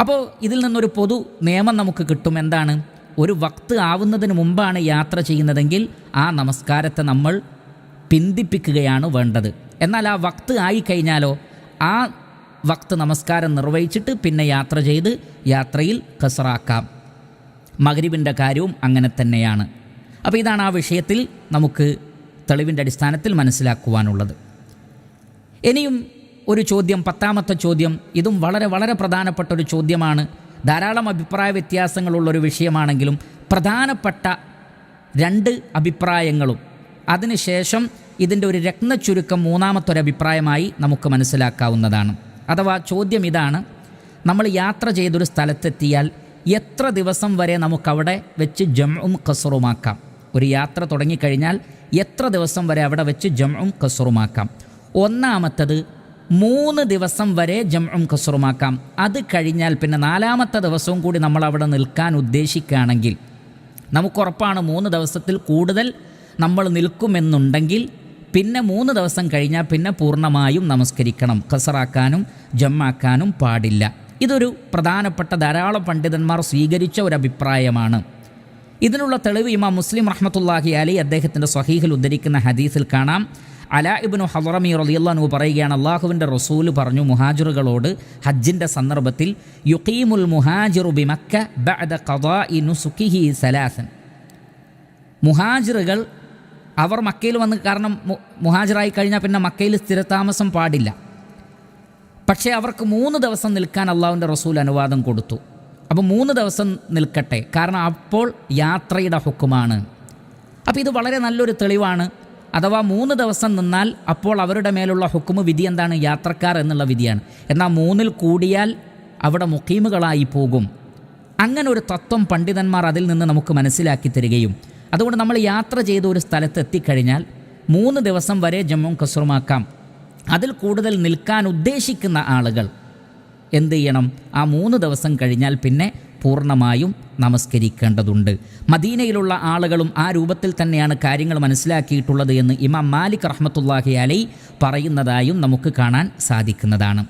അപ്പോൾ ഇതിൽ നിന്നൊരു പൊതു നിയമം നമുക്ക് കിട്ടും. എന്താണ്? ഒരു വക്ത് ആവുന്നതിന് മുമ്പാണ് യാത്ര ചെയ്യുന്നതെങ്കിൽ ആ നമസ്കാരത്തെ നമ്മൾ പിന്തിപ്പിക്കുകയാണ് വേണ്ടത്. എന്നാൽ ആ വക്ത് ആയിക്കഴിഞ്ഞാലോ, ആ വക്ത് നമസ്കാരം നിർവഹിച്ചിട്ട് പിന്നെ യാത്ര ചെയ്ത് യാത്രയിൽ ഖസറാക്കാം. മഗ്രിബിൻ്റെ കാര്യവും അങ്ങനെ തന്നെയാണ്. അപ്പോൾ ഇതാണ് ആ വിഷയത്തിൽ നമുക്ക് തെളിവിൻ്റെ അടിസ്ഥാനത്തിൽ മനസ്സിലാക്കുവാനുള്ളത്. ഇനിയും ഒരു ചോദ്യം, 10ാമത്തെ ചോദ്യം, ഇതും വളരെ വളരെ പ്രധാനപ്പെട്ട ഒരു ചോദ്യമാണ്. ധാരാളം അഭിപ്രായ വ്യത്യാസങ്ങളുള്ളൊരു വിഷയമാണെങ്കിലും പ്രധാനപ്പെട്ട 2 അഭിപ്രായങ്ങളും അതിനുശേഷം ഇതിൻ്റെ ഒരു രത്നച്ചുരുക്കം 3ാമത്തെ അഭിപ്രായമായി നമുക്ക് മനസ്സിലാക്കാവുന്നതാണ്. അഥവാ ചോദ്യം ഇതാണ്: നമ്മൾ യാത്ര ചെയ്തൊരു സ്ഥലത്തെത്തിയാൽ എത്ര ദിവസം വരെ നമുക്കവിടെ വെച്ച് ജംഉം ഖസ്റുമാക്കാം? ഒരു യാത്ര തുടങ്ങിക്കഴിഞ്ഞാൽ എത്ര ദിവസം വരെ അവിടെ വെച്ച് ജംഉം ഖസ്റുമാക്കാം? ഒന്നാമത്തത് 3 ദിവസം വരെ ജംഉം ഖസ്റുമാക്കാം. അത് കഴിഞ്ഞാൽ പിന്നെ 4ാമത്തെ ദിവസവും കൂടി നമ്മൾ അവിടെ നിൽക്കാൻ ഉദ്ദേശിക്കുകയാണെങ്കിൽ, നമുക്കുറപ്പാണ് 3 ദിവസത്തിൽ കൂടുതൽ നമ്മൾ നിൽക്കുമെന്നുണ്ടെങ്കിൽ പിന്നെ 3 ദിവസം കഴിഞ്ഞാൽ പിന്നെ പൂർണ്ണമായും നമസ്കരിക്കണം. ഖസറാക്കാനും ജമ്മാക്കാനും പാടില്ല. ഇതൊരു പ്രധാനപ്പെട്ട ധാരാളം പണ്ഡിതന്മാർ സ്വീകരിച്ച ഒരു അഭിപ്രായമാണ്. ഇതിനുള്ള തെളിവ് ഇമാം മുസ്ലിം റഹ്മത്തുള്ളാഹി അലൈഹി അദ്ദേഹത്തിൻ്റെ സ്വഹീഹിൽ ഉദ്ധരിക്കുന്ന ഹദീസിൽ കാണാം. അലാ ഇബ്നു ഹളറമി റളിയല്ലാഹു അൻഹു പറയുകയാണ്, അള്ളാഹുവിൻ്റെ റസൂൽ പറഞ്ഞു മുഹാജിറുകളോട് ഹജ്ജിൻ്റെ സന്ദർഭത്തിൽ, യുഖീമുൽ മുഹാജിറു ബിമക്ക ബഅദ ഖദാഇ നുസുകിഹി സലാസൻ. മുഹാജിറുകൾ അവർ മക്കയിൽ വന്ന്, കാരണം മുഹാജിറായി കഴിഞ്ഞാൽ പിന്നെ മക്കയിൽ സ്ഥിരതാമസം പാടില്ല. പക്ഷേ അവർക്ക് 3 ദിവസം നിൽക്കാൻ അള്ളാഹുവിൻ്റെ റസൂൽ അനുവാദം കൊടുത്തു. അപ്പോൾ 3 ദിവസം നിൽക്കട്ടെ, കാരണം അപ്പോൾ യാത്രയുടെ ഹുക്കുമാണ്. അപ്പോൾ ഇത് വളരെ നല്ലൊരു തെളിവാണ്. അഥവാ 3 ദിവസം നിന്നാൽ അപ്പോൾ അവരുടെ മേലുള്ള ഹുക്കുമ് വിധി എന്താണ്? യാത്രക്കാർ എന്നുള്ള വിധിയാണ്. എന്നാൽ 3-ൽ കൂടിയാൽ അവിടെ മുഖീമുകളായി പോകും. അങ്ങനെ ഒരു തത്വം പണ്ഡിതന്മാർ അതിൽ നിന്ന് നമുക്ക് മനസ്സിലാക്കി തരികയും, അതുകൊണ്ട് നമ്മൾ യാത്ര ചെയ്ത ഒരു സ്ഥലത്ത് എത്തിക്കഴിഞ്ഞാൽ 3 ദിവസം വരെ ജമ്മും ഖസ്റുമാക്കാം. അതിൽ കൂടുതൽ നിൽക്കാൻ ഉദ്ദേശിക്കുന്ന ആളുകൾ എന്ത് ചെയ്യണം? ആ 3 ദിവസം കഴിഞ്ഞാൽ പിന്നെ പൂർണ്ണമായും നമസ്കരിക്കേണ്ടതുണ്ട്. മദീനയിലുള്ള ആളുകളും ആ രൂപത്തിൽ തന്നെയാണ് കാര്യങ്ങൾ മനസ്സിലാക്കിയിട്ടുള്ളത് എന്ന് ഇമാം മാലിക് റഹ്മത്തുള്ളാഹി അലൈഹി പറയുന്നതായും നമുക്ക് കാണാൻ സാധിക്കുന്നതാണ്.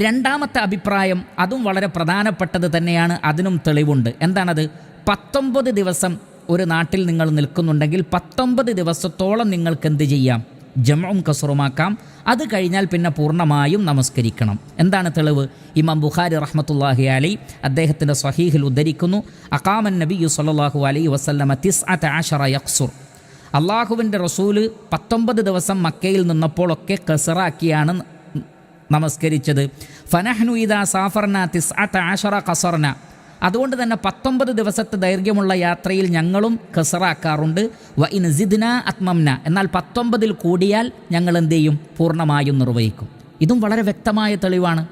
2ാമത്തെ അഭിപ്രായം അതും വളരെ പ്രധാനപ്പെട്ടത് തന്നെയാണ്. അതിനും തെളിവുണ്ട്. എന്താണത്? 19 ദിവസം ഒരു നാട്ടിൽ നിങ്ങൾ നിൽക്കുന്നുണ്ടെങ്കിൽ 19 ദിവസത്തോളം നിങ്ങൾക്ക് എന്ത് ചെയ്യാം? ജംഉം ഖസ്റുമാക്കാം. അത് കഴിഞ്ഞാൽ പിന്നെ പൂർണ്ണമായും നമസ്കരിക്കണം. എന്താണ് തെളിവ്? ഇമാം ബുഖാരി റഹ്മത്തുള്ളാഹി അലൈഹി അദ്ദേഹത്തിൻ്റെ സ്വഹീഹിൽ ഉദ്ധരിക്കുന്നു, അഖാമൻ നബിയ്യു സ്വല്ലല്ലാഹു അലൈഹി വസല്ലമ 19 യഖ്സുർ. അള്ളാഹുവിൻ്റെ റസൂല് 19 ദിവസം മക്കയിൽ നിന്നപ്പോഴൊക്കെ ഖസറാക്കിയാണ് നമസ്കരിച്ചത്. ഫനഹ്നു ഇദാ സാഫർന 19 ഖസർന. അതുകൊണ്ട് തന്നെ 19 ദിവസത്തെ ദൈർഘ്യമുള്ള യാത്രയിൽ ഞങ്ങളും ഖസറാക്കാറുണ്ട്. വ ഇൻ സിദ്ന അത്മംന. എന്നാൽ 19-ൽ കൂടിയാൽ ഞങ്ങൾ എന്ത് ചെയ്യും? പൂർണ്ണമായും നിർവഹിക്കും. ഇതും വളരെ വ്യക്തമായ തെളിവാണ്.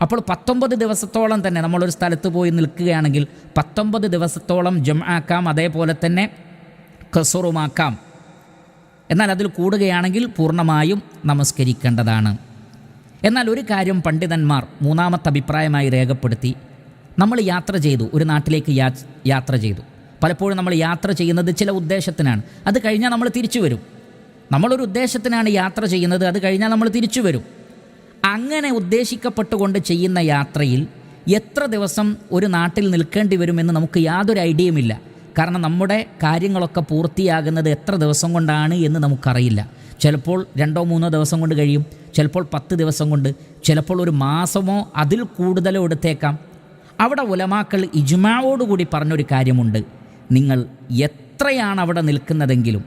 അപ്പോൾ 19 ദിവസത്തോളം തന്നെ നമ്മളൊരു സ്ഥലത്ത് പോയി നിൽക്കുകയാണെങ്കിൽ 19 ദിവസത്തോളം ജംആക്കാം, അതേപോലെ തന്നെ ഖസ്റുമാക്കാം. എന്നാൽ അതിൽ കൂടുകയാണെങ്കിൽ പൂർണ്ണമായും നമസ്കരിക്കേണ്ടതാണ്. എന്നാൽ ഒരു കാര്യം പണ്ഡിതന്മാർ 3ാമത്തെ അഭിപ്രായമായി രേഖപ്പെടുത്തി. നമ്മൾ യാത്ര ചെയ്തു, ഒരു നാട്ടിലേക്ക് യാത്ര ചെയ്തു. പലപ്പോഴും നമ്മൾ യാത്ര ചെയ്യുന്നത് ചില ഉദ്ദേശത്തിനാണ്. അത് കഴിഞ്ഞാൽ നമ്മൾ തിരിച്ചു വരും. നമ്മളൊരു ഉദ്ദേശത്തിനാണ് യാത്ര ചെയ്യുന്നത്, അത് കഴിഞ്ഞാൽ നമ്മൾ തിരിച്ചു വരും. അങ്ങനെ ഉദ്ദേശിക്കപ്പെട്ടുകൊണ്ട് ചെയ്യുന്ന യാത്രയിൽ എത്ര ദിവസം ഒരു നാട്ടിൽ നിൽക്കേണ്ടി വരുമെന്ന് നമുക്ക് യാതൊരു ഐഡിയയുമില്ല. കാരണം നമ്മുടെ കാര്യങ്ങളൊക്കെ പൂർത്തിയാകുന്നത് എത്ര ദിവസം കൊണ്ടാണ് എന്ന് നമുക്കറിയില്ല. ചിലപ്പോൾ 2-3 ദിവസം കൊണ്ട് കഴിയും, ചിലപ്പോൾ 10 ദിവസം കൊണ്ട്, ചിലപ്പോൾ ഒരു മാസമോ അതിൽ കൂടുതലോ എടുത്തേക്കാം. അവിടെ ഉലമാക്കൾ ഇജ്മാവോടുകൂടി പറഞ്ഞൊരു കാര്യമുണ്ട്, നിങ്ങൾ എത്രയാണ് അവിടെ നിൽക്കുന്നതെങ്കിലും,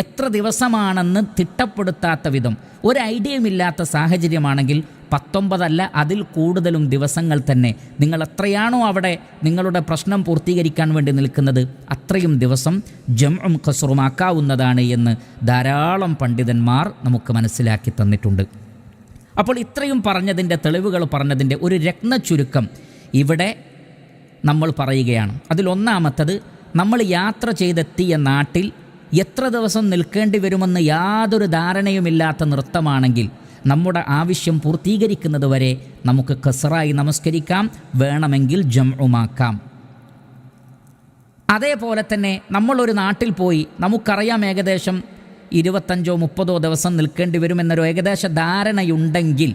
എത്ര ദിവസമാണെന്ന് തിട്ടപ്പെടുത്താത്ത വിധം ഒരു ഐഡിയയുമില്ലാത്ത സാഹചര്യമാണെങ്കിൽ 19 അല്ല അതിൽ കൂടുതലും ദിവസങ്ങൾ തന്നെ നിങ്ങൾ എത്രയാണോ അവിടെ നിങ്ങളുടെ പ്രശ്നം പൂർത്തീകരിക്കാൻ വേണ്ടി നിൽക്കുന്നത് അത്രയും ദിവസം ജംഉം ഖസ്റുമാക്കാവുന്നതാണ് എന്ന് ധാരാളം പണ്ഡിതന്മാർ നമുക്ക് മനസ്സിലാക്കി തന്നിട്ടുണ്ട്. അപ്പോൾ ഇത്രയും പറഞ്ഞതിൻ്റെ തെളിവുകൾ പറഞ്ഞതിൻ്റെ ഒരു രത്നച്ചുരുക്കം ഇവിടെ നമ്മൾ പറയുകയാണ്. അതിലൊന്നാമത്തത്, നമ്മൾ യാത്ര ചെയ്തെത്തിയ നാട്ടിൽ എത്ര ദിവസം നിൽക്കേണ്ടി വരുമെന്ന് യാതൊരു ധാരണയുമില്ലാത്ത നൃത്തമാണെങ്കിൽ നമ്മുടെ ആവശ്യം പൂർത്തീകരിക്കുന്നത് വരെ നമുക്ക് ഖസ്റായി നമസ്കരിക്കാം, വേണമെങ്കിൽ ജംഉമാക്കാം. അതേപോലെ തന്നെ നമ്മളൊരു നാട്ടിൽ പോയി നമുക്കറിയാം ഏകദേശം 25-30 ദിവസം നിൽക്കേണ്ടി വരുമെന്നൊരു ഏകദേശ ധാരണയുണ്ടെങ്കിൽ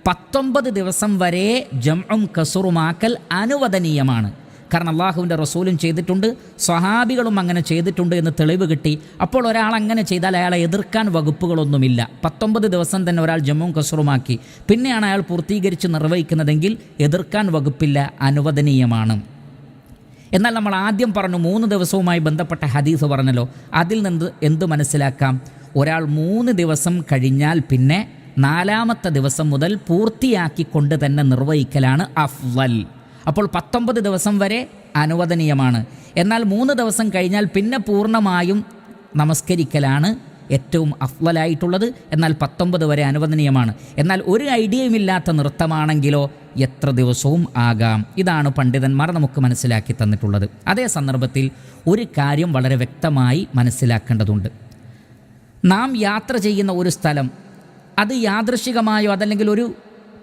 19 ദിവസം വരെ ജംഉം ഖസ്റുമാക്കൽ അനുവദനീയമാണ്. കാരണം അള്ളാഹുവിൻ്റെ റസൂലും ചെയ്തിട്ടുണ്ട്, സ്വഹാബികളും അങ്ങനെ ചെയ്തിട്ടുണ്ട് എന്ന് തെളിവ് കിട്ടി. അപ്പോൾ ഒരാൾ അങ്ങനെ ചെയ്താൽ അയാളെ എതിർക്കാൻ വകുപ്പുകളൊന്നുമില്ല. 19 ദിവസം തന്നെ ഒരാൾ ജമ്മുവും കസ്റുമാക്കി പിന്നെയാണ് അയാൾ പൂർത്തീകരിച്ച് നിർവഹിക്കുന്നതെങ്കിൽ എതിർക്കാൻ വകുപ്പില്ല, അനുവദനീയമാണ്. എന്നാൽ നമ്മൾ ആദ്യം പറഞ്ഞു 3 ദിവസവുമായി ബന്ധപ്പെട്ട ഹദീസ് പറഞ്ഞല്ലോ, അതിൽ നിന്ന് എന്ത് മനസ്സിലാക്കാം? ഒരാൾ 3 ദിവസം കഴിഞ്ഞാൽ പിന്നെ 4ാമത്തെ ദിവസം മുതൽ പൂർത്തിയാക്കിക്കൊണ്ട് തന്നെ നിർവഹിക്കലാണ് അഫ്ളൽ. അപ്പോൾ 19 ദിവസം വരെ അനുവദനീയമാണ്. എന്നാൽ 3 ദിവസം കഴിഞ്ഞാൽ പിന്നെ പൂർണ്ണമായും നമസ്കരിക്കലാണ് ഏറ്റവും അഫ്ളലായിട്ടുള്ളത്. എന്നാൽ 19 വരെ അനുവദനീയമാണ്. എന്നാൽ ഒരു ഐഡിയയുമില്ലാത്ത നൃത്തമാണെങ്കിലോ എത്ര ദിവസവും ആകാം. ഇതാണ് പണ്ഡിതന്മാർ നമുക്ക് മനസ്സിലാക്കി തന്നിട്ടുള്ളത്. അതേ സന്ദർഭത്തിൽ ഒരു കാര്യം വളരെ വ്യക്തമായി മനസ്സിലാക്കേണ്ടതുണ്ട്. നാം യാത്ര ചെയ്യുന്ന ഒരു സ്ഥലം അത് യാദൃശികമായോ അതല്ലെങ്കിൽ ഒരു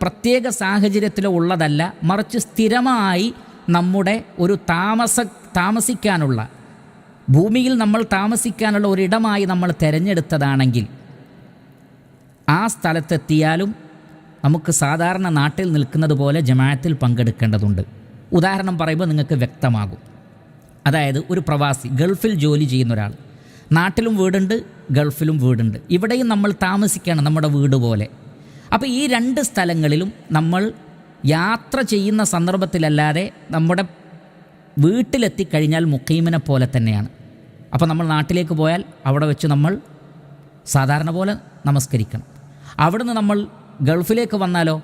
പ്രത്യേക സാഹചര്യത്തിലോ ഉള്ളതല്ല, മറിച്ച് സ്ഥിരമായി നമ്മുടെ ഒരു താമസിക്കാനുള്ള, ഭൂമിയിൽ നമ്മൾ താമസിക്കാനുള്ള ഒരിടമായി നമ്മൾ തിരഞ്ഞെടുത്തതാണെങ്കിൽ ആ സ്ഥലത്തെത്തിയാലും നമുക്ക് സാധാരണ നാട്ടിൽ നിൽക്കുന്നത് പോലെ ജമാഅത്തിൽ പങ്കെടുക്കേണ്ടതുണ്ട്. ഉദാഹരണം പറയുമ്പോൾ നിങ്ങൾക്ക് വ്യക്തമാകും. അതായത് ഒരു പ്രവാസി, ഗൾഫിൽ ജോലി ചെയ്യുന്ന ഒരാൾ, നാട്ടിലും വീടുണ്ട് ഗൾഫിലും വീടുണ്ട്, ഇവിടെയും നമ്മൾ താമസിക്കുകയാണ് നമ്മുടെ വീട് പോലെ. അപ്പോൾ ഈ 2 സ്ഥലങ്ങളിലും നമ്മൾ യാത്ര ചെയ്യുന്ന സന്ദർഭത്തിലല്ലാതെ നമ്മുടെ വീട്ടിലെത്തിക്കഴിഞ്ഞാൽ മുഖീമിനെ പോലെ തന്നെയാണ്. അപ്പോൾ നമ്മൾ നാട്ടിലേക്ക് പോയാൽ അവിടെ വെച്ച് നമ്മൾ സാധാരണ പോലെ നമസ്കരിക്കണം. അവിടുന്ന് നമ്മൾ ഗൾഫിലേക്ക് വന്നാലോ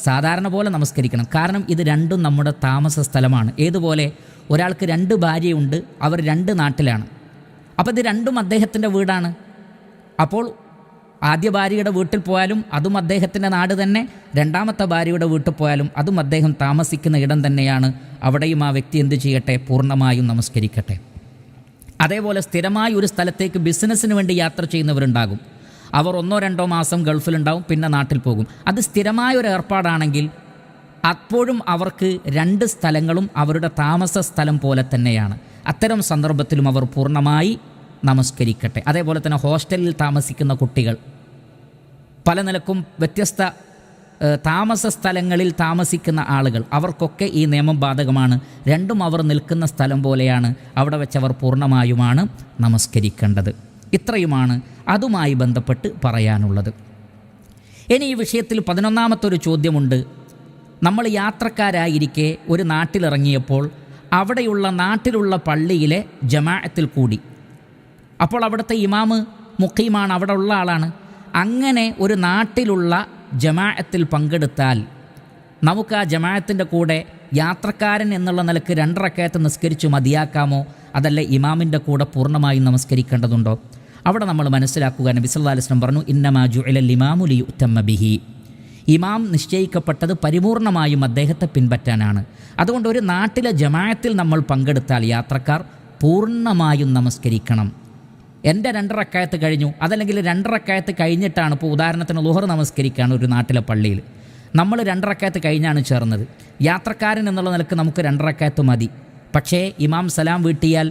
സാധാരണ പോലെ നമസ്കരിക്കണം. കാരണം ഇത് രണ്ടും നമ്മുടെ താമസ സ്ഥലമാണ്. ഏതുപോലെ ഒരാൾക്ക് 2 ഭാര്യയുണ്ട്, അവർ 2 നാട്ടിലാണ്. അപ്പോൾ ഇത് രണ്ടും അദ്ദേഹത്തിൻ്റെ വീടാണ്. അപ്പോൾ ആദ്യ ഭാര്യയുടെ വീട്ടിൽ പോയാലും അതും അദ്ദേഹത്തിൻ്റെ നാട് തന്നെ, 2ാമത്തെ ഭാര്യയുടെ വീട്ടിൽ പോയാലും അതും അദ്ദേഹം താമസിക്കുന്ന ഇടം തന്നെയാണ്. അവിടെയും ആ വ്യക്തി എന്ത് ചെയ്യട്ടെ? പൂർണ്ണമായും നമസ്കരിക്കട്ടെ. അതേപോലെ സ്ഥിരമായി ഒരു സ്ഥലത്തേക്ക് ബിസിനസ്സിന് വേണ്ടി യാത്ര ചെയ്യുന്നവരുണ്ടാകും. അവർ 1-2 മാസം ഗൾഫിലുണ്ടാവും, പിന്നെ നാട്ടിൽ പോകും. അത് സ്ഥിരമായ ഒരു ഏർപ്പാടാണെങ്കിൽ അപ്പോഴും അവർക്ക് 2 സ്ഥലങ്ങളും അവരുടെ താമസ സ്ഥലം പോലെ തന്നെയാണ്. അത്തരം സന്ദർഭത്തിലും അവർ പൂർണ്ണമായി നമസ്കരിക്കട്ടെ. അതേപോലെ തന്നെ ഹോസ്റ്റലിൽ താമസിക്കുന്ന കുട്ടികൾ, പല നിലക്കും വ്യത്യസ്ത താമസ സ്ഥലങ്ങളിൽ താമസിക്കുന്ന ആളുകൾ, അവർക്കൊക്കെ ഈ നിയമം ബാധകമാണ്. രണ്ടും അവർ നിൽക്കുന്ന സ്ഥലം പോലെയാണ്. അവിടെ വെച്ചവർ പൂർണ്ണമായുമാണ് നമസ്കരിക്കേണ്ടത്. ഇത്രയുമാണ് അതുമായി ബന്ധപ്പെട്ട് പറയാനുള്ളത്. ഇനി ഈ വിഷയത്തിൽ 11ാമത്തെ ഒരു ചോദ്യമുണ്ട്. നമ്മൾ യാത്രക്കാരായിരിക്കെ ഒരു നാട്ടിലിറങ്ങിയപ്പോൾ അവിടെയുള്ള നാട്ടിലുള്ള പള്ളിയിലെ ജമാഅത്തിൽ കൂടി. അപ്പോൾ അവിടുത്തെ ഇമാമ് മുഖീമാണ്, അവിടെ ഉള്ള ആളാണ്. അങ്ങനെ ഒരു നാട്ടിലുള്ള ജമാഅത്തിൽ പങ്കെടുത്താൽ നമുക്ക് ആ ജമാഅത്തിൻ്റെ കൂടെ യാത്രക്കാരൻ എന്നുള്ള നിലക്ക് 2 റക്അത്ത് നിസ്കരിച്ച് മതിയാക്കാമോ? അതല്ല ഇമാമിൻ്റെ കൂടെ പൂർണ്ണമായും നമസ്കരിക്കേണ്ടതുണ്ടോ? അവിടെ നമ്മൾ മനസ്സിലാക്കുക, നബി സല്ലല്ലാഹു അലൈഹി വസല്ലം പറഞ്ഞു, ഇന്നമാ ജുഇലൽ ഇമാമു ലിയുത്തമ്മ ബിഹി. ഇമാം നിശ്ചയിക്കപ്പെട്ടത് പരിപൂർണമായും അദ്ദേഹത്തെ പിൻപറ്റാനാണ്. അതുകൊണ്ട് ഒരു നാട്ടിലെ ജമാഅത്തിൽ നമ്മൾ പങ്കെടുത്താൽ യാത്രക്കാർ പൂർണ്ണമായും നമസ്കരിക്കണം. എൻ്റെ 2 റക്അത്ത് കഴിഞ്ഞു, അതല്ലെങ്കിൽ 2 റക്അത്ത് കഴിഞ്ഞിട്ടാണ്, ഇപ്പോൾ ഉദാഹരണത്തിന് ളുഹർ നമസ്കരിക്കുകയാണ് ഒരു നാട്ടിലെ പള്ളിയിൽ, നമ്മൾ 2 റക്അത്ത് കഴിഞ്ഞാണ് ചേർന്നത്. യാത്രക്കാരൻ എന്നുള്ള നിലക്ക് നമുക്ക് 2 റക്അത്ത് മതി. പക്ഷേ ഇമാം സലാം വീട്ടിയാൽ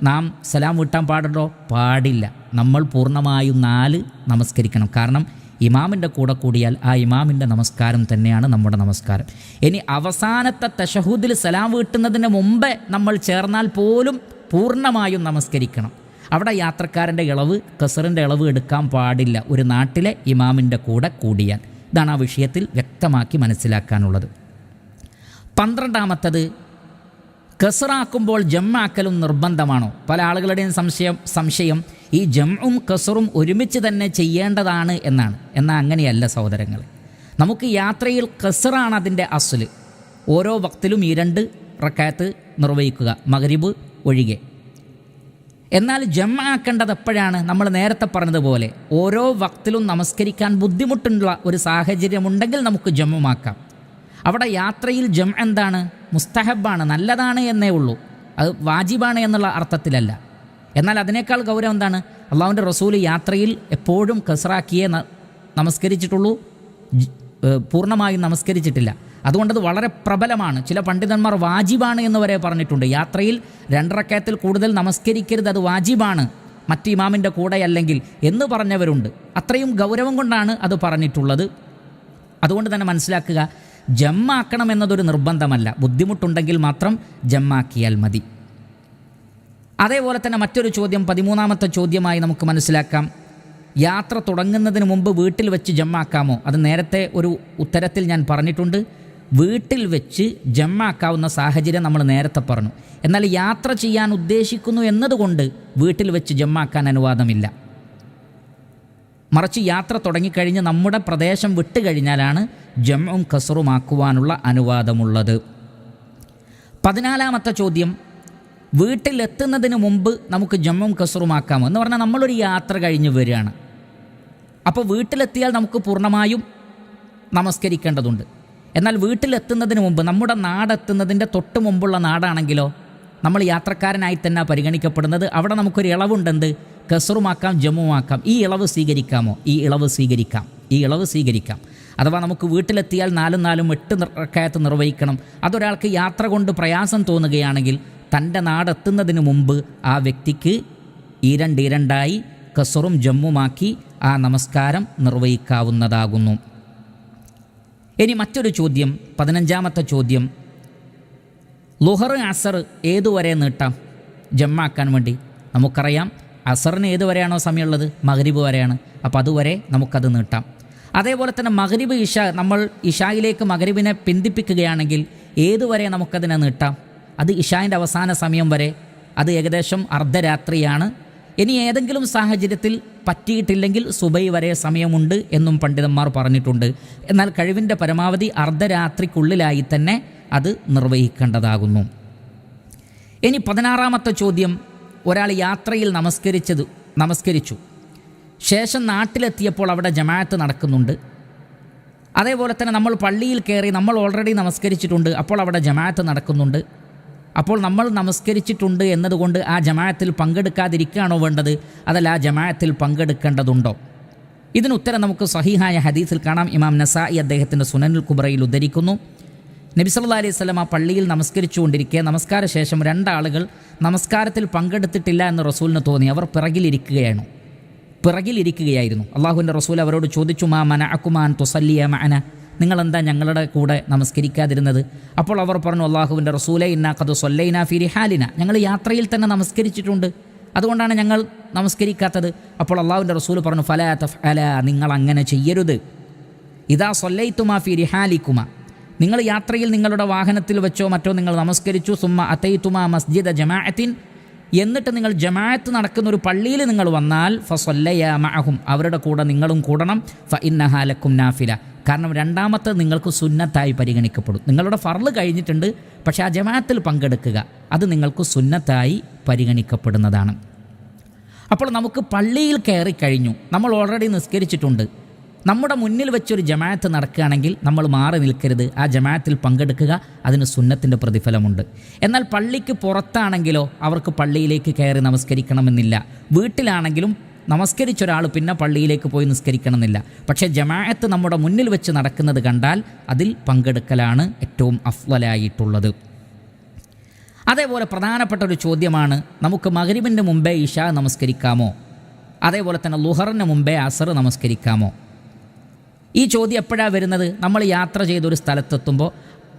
നാം സലാം വീട്ടാൻ പാടുണ്ടോ? പാടില്ല. നമ്മൾ പൂർണ്ണമായും 4 നമസ്കരിക്കണം. കാരണം ഇമാമിൻ്റെ കൂടെ കൂടിയാൽ ആ ഇമാമിൻ്റെ നമസ്കാരം തന്നെയാണ് നമ്മുടെ നമസ്കാരം. ഇനി അവസാനത്തെ തശഹുദിൽ സലാം വീട്ടുന്നതിന് മുമ്പേ നമ്മൾ ചേർന്നാൽ പോലും പൂർണ്ണമായും നമസ്കരിക്കണം. അവിടെ യാത്രക്കാരൻ്റെ ഇളവ്, ഖസറിൻ്റെ ഇളവ് എടുക്കാൻ പാടില്ല, ഒരു നാട്ടിലെ ഇമാമിൻ്റെ കൂടെ കൂടിയാൽ. ഇതാണ് ആ വിഷയത്തിൽ വ്യക്തമാക്കി മനസ്സിലാക്കാനുള്ളത്. 12ാമത്തത്, ഖസറാക്കുമ്പോൾ ജമ്മാക്കലും നിർബന്ധമാണോ? പല ആളുകളുടെയും സംശയം ഈ ജംഉം ഖസറും ഒരുമിച്ച് തന്നെ ചെയ്യേണ്ടതാണ് എന്നാണ്. എന്നാൽ അങ്ങനെയല്ല സഹോദരങ്ങൾ. നമുക്ക് യാത്രയിൽ ഖസറാണ് അതിൻ്റെ അസ്ല്. ഓരോ വക്തിലും ഈ 2 റക്അത്ത് നിർവഹിക്കുക, മഗ്രിബ് ഒഴികെ. എന്നാൽ ജംആക്കേണ്ടത് എപ്പോഴാണ്? നമ്മൾ നേരത്തെ പറഞ്ഞതുപോലെ ഓരോ വക്തിലും നമസ്കരിക്കാൻ ബുദ്ധിമുട്ടുള്ള ഒരു സാഹചര്യമുണ്ടെങ്കിൽ നമുക്ക് ജമ്മുമാക്കാം. അവിടെ യാത്രയിൽ ജം എന്താണ്? മുസ്തഹബാണ്, നല്ലതാണ് എന്നേ ഉള്ളൂ. അത് വാജിബാണ് എന്നുള്ള അർത്ഥത്തിലല്ല. എന്നാൽ അതിനേക്കാൾ ഗൗരവം എന്താണ്? അള്ളാഹുവിൻ്റെ റസൂൽ യാത്രയിൽ എപ്പോഴും ഖസ്റാക്കിയേ നമസ്കരിച്ചിട്ടുള്ളൂ, പൂർണ്ണമായും നമസ്കരിച്ചിട്ടില്ല. അതുകൊണ്ടത് വളരെ പ്രബലമാണ്. ചില പണ്ഡിതന്മാർ വാജിബാണ് എന്ന് വരെ പറഞ്ഞിട്ടുണ്ട്. യാത്രയിൽ 2 റക്അത്തിൽ കൂടുതൽ നമസ്കരിക്കരുത്, അത് വാജിബാണ്, മറ്റ് ഇമാമിൻ്റെ കൂടെ അല്ലെങ്കിൽ എന്ന് പറഞ്ഞവരുണ്ട്. അത്രയും ഗൗരവം കൊണ്ടാണ് അത് പറഞ്ഞിട്ടുള്ളത്. അതുകൊണ്ട് തന്നെ മനസ്സിലാക്കുക, ജമ്മാക്കണം എന്നതൊരു നിർബന്ധമല്ല, ബുദ്ധിമുട്ടുണ്ടെങ്കിൽ മാത്രം ജമ്മാക്കിയാൽ മതി. അതേപോലെ തന്നെ മറ്റൊരു ചോദ്യം, 13ാമത്തെ ചോദ്യമായി നമുക്ക് മനസ്സിലാക്കാം, യാത്ര തുടങ്ങുന്നതിന് മുമ്പ് വീട്ടിൽ വെച്ച് ജമ്മാക്കാമോ? അത് നേരത്തെ ഒരു ഉത്തരത്തിൽ ഞാൻ പറഞ്ഞിട്ടുണ്ട്. വീട്ടിൽ വെച്ച് ജമ്മാക്കാവുന്ന സാഹചര്യം നമ്മൾ നേരത്തെ പറഞ്ഞു. എന്നാൽ യാത്ര ചെയ്യാൻ ഉദ്ദേശിക്കുന്നു എന്നതുകൊണ്ട് വീട്ടിൽ വെച്ച് ജമ്മാക്കാൻ അനുവാദമില്ല. മറിച്ച് യാത്ര തുടങ്ങിക്കഴിഞ്ഞ് നമ്മുടെ പ്രദേശം വിട്ട് കഴിഞ്ഞാലാണ് ജംഉം കസറുമാക്കുവാനുള്ള അനുവാദമുള്ളത്. 14ാമത്തെ ചോദ്യം, വീട്ടിലെത്തുന്നതിന് മുമ്പ് നമുക്ക് ജംഉം കസറുമാക്കാമോ എന്ന് പറഞ്ഞാൽ നമ്മളൊരു യാത്ര കഴിഞ്ഞ് വരികയാണ്. അപ്പോൾ വീട്ടിലെത്തിയാൽ നമുക്ക് പൂർണ്ണമായും നമസ്കരിക്കേണ്ടതുണ്ട്. എന്നാൽ വീട്ടിലെത്തുന്നതിന് മുമ്പ്, നമ്മുടെ നാടെത്തുന്നതിൻ്റെ തൊട്ട് മുമ്പുള്ള നാടാണെങ്കിലോ നമ്മൾ യാത്രക്കാരനായി തന്നെ പരിഗണിക്കപ്പെടുന്നത്. അവിടെ നമുക്കൊരു ഇളവുണ്ടെന്ത്, കസറുമാക്കാം, ജമ്മുമാക്കാം. ഈ ഇളവ് സ്വീകരിക്കാമോ? ഈ ഇളവ് സ്വീകരിക്കാം. അഥവാ നമുക്ക് വീട്ടിലെത്തിയാൽ 4-8 റക്അത്ത് നിർവഹിക്കണം. അതൊരാൾക്ക് യാത്ര കൊണ്ട് പ്രയാസം തോന്നുകയാണെങ്കിൽ തൻ്റെ നാടെത്തുന്നതിന് മുമ്പ് ആ വ്യക്തിക്ക് ഇരണ്ടായി കസറും ജമ്മുമാക്കി ആ നമസ്കാരം നിർവഹിക്കാവുന്നതാകുന്നു. ഇനി മറ്റൊരു ചോദ്യം, 15ാമത്തെ ചോദ്യം, ളുഹർ അസർ ഏതുവരെ നീട്ടാം ജമ്മാക്കാൻ വേണ്ടി? നമുക്കറിയാം അസറിന് ഏതുവരെയാണോ സമയമുള്ളത്, മഗ്രിബ് വരെയാണ്. അപ്പോൾ അതുവരെ നമുക്കത് നീട്ടാം. അതേപോലെ തന്നെ മഗ്രിബ് ഇഷ, നമ്മൾ ഇഷായിലേക്ക് മഗ്രിബിനെ പിന്തിപ്പിക്കുകയാണെങ്കിൽ ഏതുവരെ നമുക്കതിനെ നീട്ടാം? അത് ഇഷായിൻ്റെ അവസാന സമയം വരെ, അത് ഏകദേശം അർദ്ധരാത്രിയാണ്. ഇനി ഏതെങ്കിലും സാഹചര്യത്തിൽ പറ്റിയിട്ടില്ലെങ്കിൽ സുബൈ വരെ സമയമുണ്ട് എന്നും പണ്ഡിതന്മാർ പറഞ്ഞിട്ടുണ്ട്. എന്നാൽ കഴിവിൻ്റെ പരമാവധി അർദ്ധരാത്രിക്കുള്ളിലായി തന്നെ അത് നിർവഹിക്കേണ്ടതാകുന്നു. ഇനി 16ാമത്തെ ചോദ്യം, ഒരാൾ യാത്രയിൽ നമസ്കരിച്ചു, ശേഷം നാട്ടിലെത്തിയപ്പോൾ അവിടെ ജമാഅത്ത് നടക്കുന്നുണ്ട്. അതേപോലെ തന്നെ നമ്മൾ പള്ളിയിൽ കയറി, നമ്മൾ ഓൾറെഡി നമസ്കരിച്ചിട്ടുണ്ട്, അപ്പോൾ അവിടെ ജമാഅത്ത് നടക്കുന്നുണ്ട്. അപ്പോൾ നമ്മൾ നമസ്കരിച്ചിട്ടുണ്ട് എന്നതുകൊണ്ട് ആ ജമാഅത്തിൽ പങ്കെടുക്കാതിരിക്കുകയാണോ വേണ്ടത്, അതല്ല ആ ജമാഅത്തിൽ പങ്കെടുക്കേണ്ടതുണ്ടോ? ഇതിന് ഉത്തരം നമുക്ക് സഹീഹായ ഹദീസിൽ കാണാം. ഇമാം നസായി അദ്ദേഹത്തിൻ്റെ സുനനുൽ കുബ്രയിൽ ഉദ്ധരിക്കുന്നു. നബി സല്ലല്ലാഹു അലൈഹി വസല്ലം ആ പള്ളിയിൽ നമസ്കരിച്ചുകൊണ്ടിരിക്കെ നമസ്കാര ശേഷം 2 ആളുകൾ നമസ്കാരത്തിൽ പങ്കെടുത്തിട്ടില്ല എന്ന് റസൂലിന് തോന്നി. അവർ പിറകിലിരിക്കുകയായിരുന്നു. അള്ളാഹുവിൻ്റെ റസൂൽ അവരോട് ചോദിച്ചു, മാ മനഅകുമാ അൻ തുസല്ലിയ മഅന, നിങ്ങളെന്താ ഞങ്ങളുടെ കൂടെ നമസ്കരിക്കാതിരുന്നത്? അപ്പോൾ അവർ പറഞ്ഞു, അള്ളാഹുവിൻ്റെ റസൂലേ, ഇന്നാ ഖദ് സ്വല്ലൈനാ ഫീ റിഹാലിന, ഞങ്ങൾ യാത്രയിൽ തന്നെ നമസ്കരിച്ചിട്ടുണ്ട്, അതുകൊണ്ടാണ് ഞങ്ങൾ നമസ്കരിക്കാത്തത്. അപ്പോൾ അള്ളാഹുവിൻ്റെ റസൂൽ പറഞ്ഞു, ഫലാ തഫ്അല, നിങ്ങൾ അങ്ങനെ ചെയ്യരുത്. ഇദാ സ്വല്ലൈതുമാ ഫീ റിഹാലികുമാ, നിങ്ങൾ യാത്രയിൽ നിങ്ങളുടെ വാഹനത്തിൽ വെച്ചോ മറ്റോ നിങ്ങൾ നമസ്കരിച്ചു, സുമ്മ അതൈതുമാ മസ്ജിദ ജമാഅത്തിൻ, എന്നിട്ട് നിങ്ങൾ ജമാഅത്ത് നടക്കുന്ന ഒരു പള്ളിയിൽ നിങ്ങൾ വന്നാൽ, ഫസല്ലയാ മഅഹും, അവരുടെ കൂടെ നിങ്ങളും കൂടണം. ഫഇന്നഹാ ലക്കും നാഫില, കാരണം രണ്ടാമത്തെ നിങ്ങൾക്ക് സുന്നത്തായി പരിഗണിക്കപ്പെടും. നിങ്ങളുടെ ഫർള് കഴിഞ്ഞിട്ടുണ്ട്, പക്ഷേ ആ ജമാഅത്തിൽ പങ്കെടുക്കുക അത് നിങ്ങൾക്ക് സുന്നത്തായി പരിഗണിക്കപ്പെടുന്നതാണ്. അപ്പോൾ നമുക്ക് പള്ളിയിൽ കയറി കഴിഞ്ഞു, നമ്മൾ ഓൾറെഡി നിസ്കരിച്ചിട്ടുണ്ട്, നമ്മുടെ മുന്നിൽ വെച്ചൊരു ജമാഅത്ത് നടക്കുകയാണെങ്കിൽ നമ്മൾ മാറി നിൽക്കരുത്, ആ ജമാഅത്തിൽ പങ്കെടുക്കുക, അതിന് സുന്നത്തിൻ്റെ പ്രതിഫലമുണ്ട്. എന്നാൽ പള്ളിക്ക് പുറത്താണെങ്കിലോ അവർക്ക് പള്ളിയിലേക്ക് കയറി നമസ്കരിക്കണമെന്നില്ല. വീട്ടിലാണെങ്കിലും നമസ്കരിച്ച ഒരാൾ പിന്നെ പള്ളിയിലേക്ക് പോയി നിസ്കരിക്കണമെന്നില്ല. പക്ഷേ ജമാഅത്ത് നമ്മുടെ മുന്നിൽ വെച്ച് നടക്കുന്നത് കണ്ടാൽ അതിൽ പങ്കെടുക്കലാണ് ഏറ്റവും അഫ്ളലായിട്ടുള്ളത്. അതേപോലെ പ്രധാനപ്പെട്ട ഒരു ചോദ്യമാണ്, നമുക്ക് മഗ്രിബിൻ്റെ മുമ്പേ ഇശാ നമസ്കരിക്കാമോ? അതേപോലെ തന്നെ ളുഹറിന് മുമ്പേ അസർ നമസ്കരിക്കാമോ? ഈ ചോദ്യം എപ്പോഴാണ് വരുന്നത്? നമ്മൾ യാത്ര ചെയ്തൊരു സ്ഥലത്തെത്തുമ്പോൾ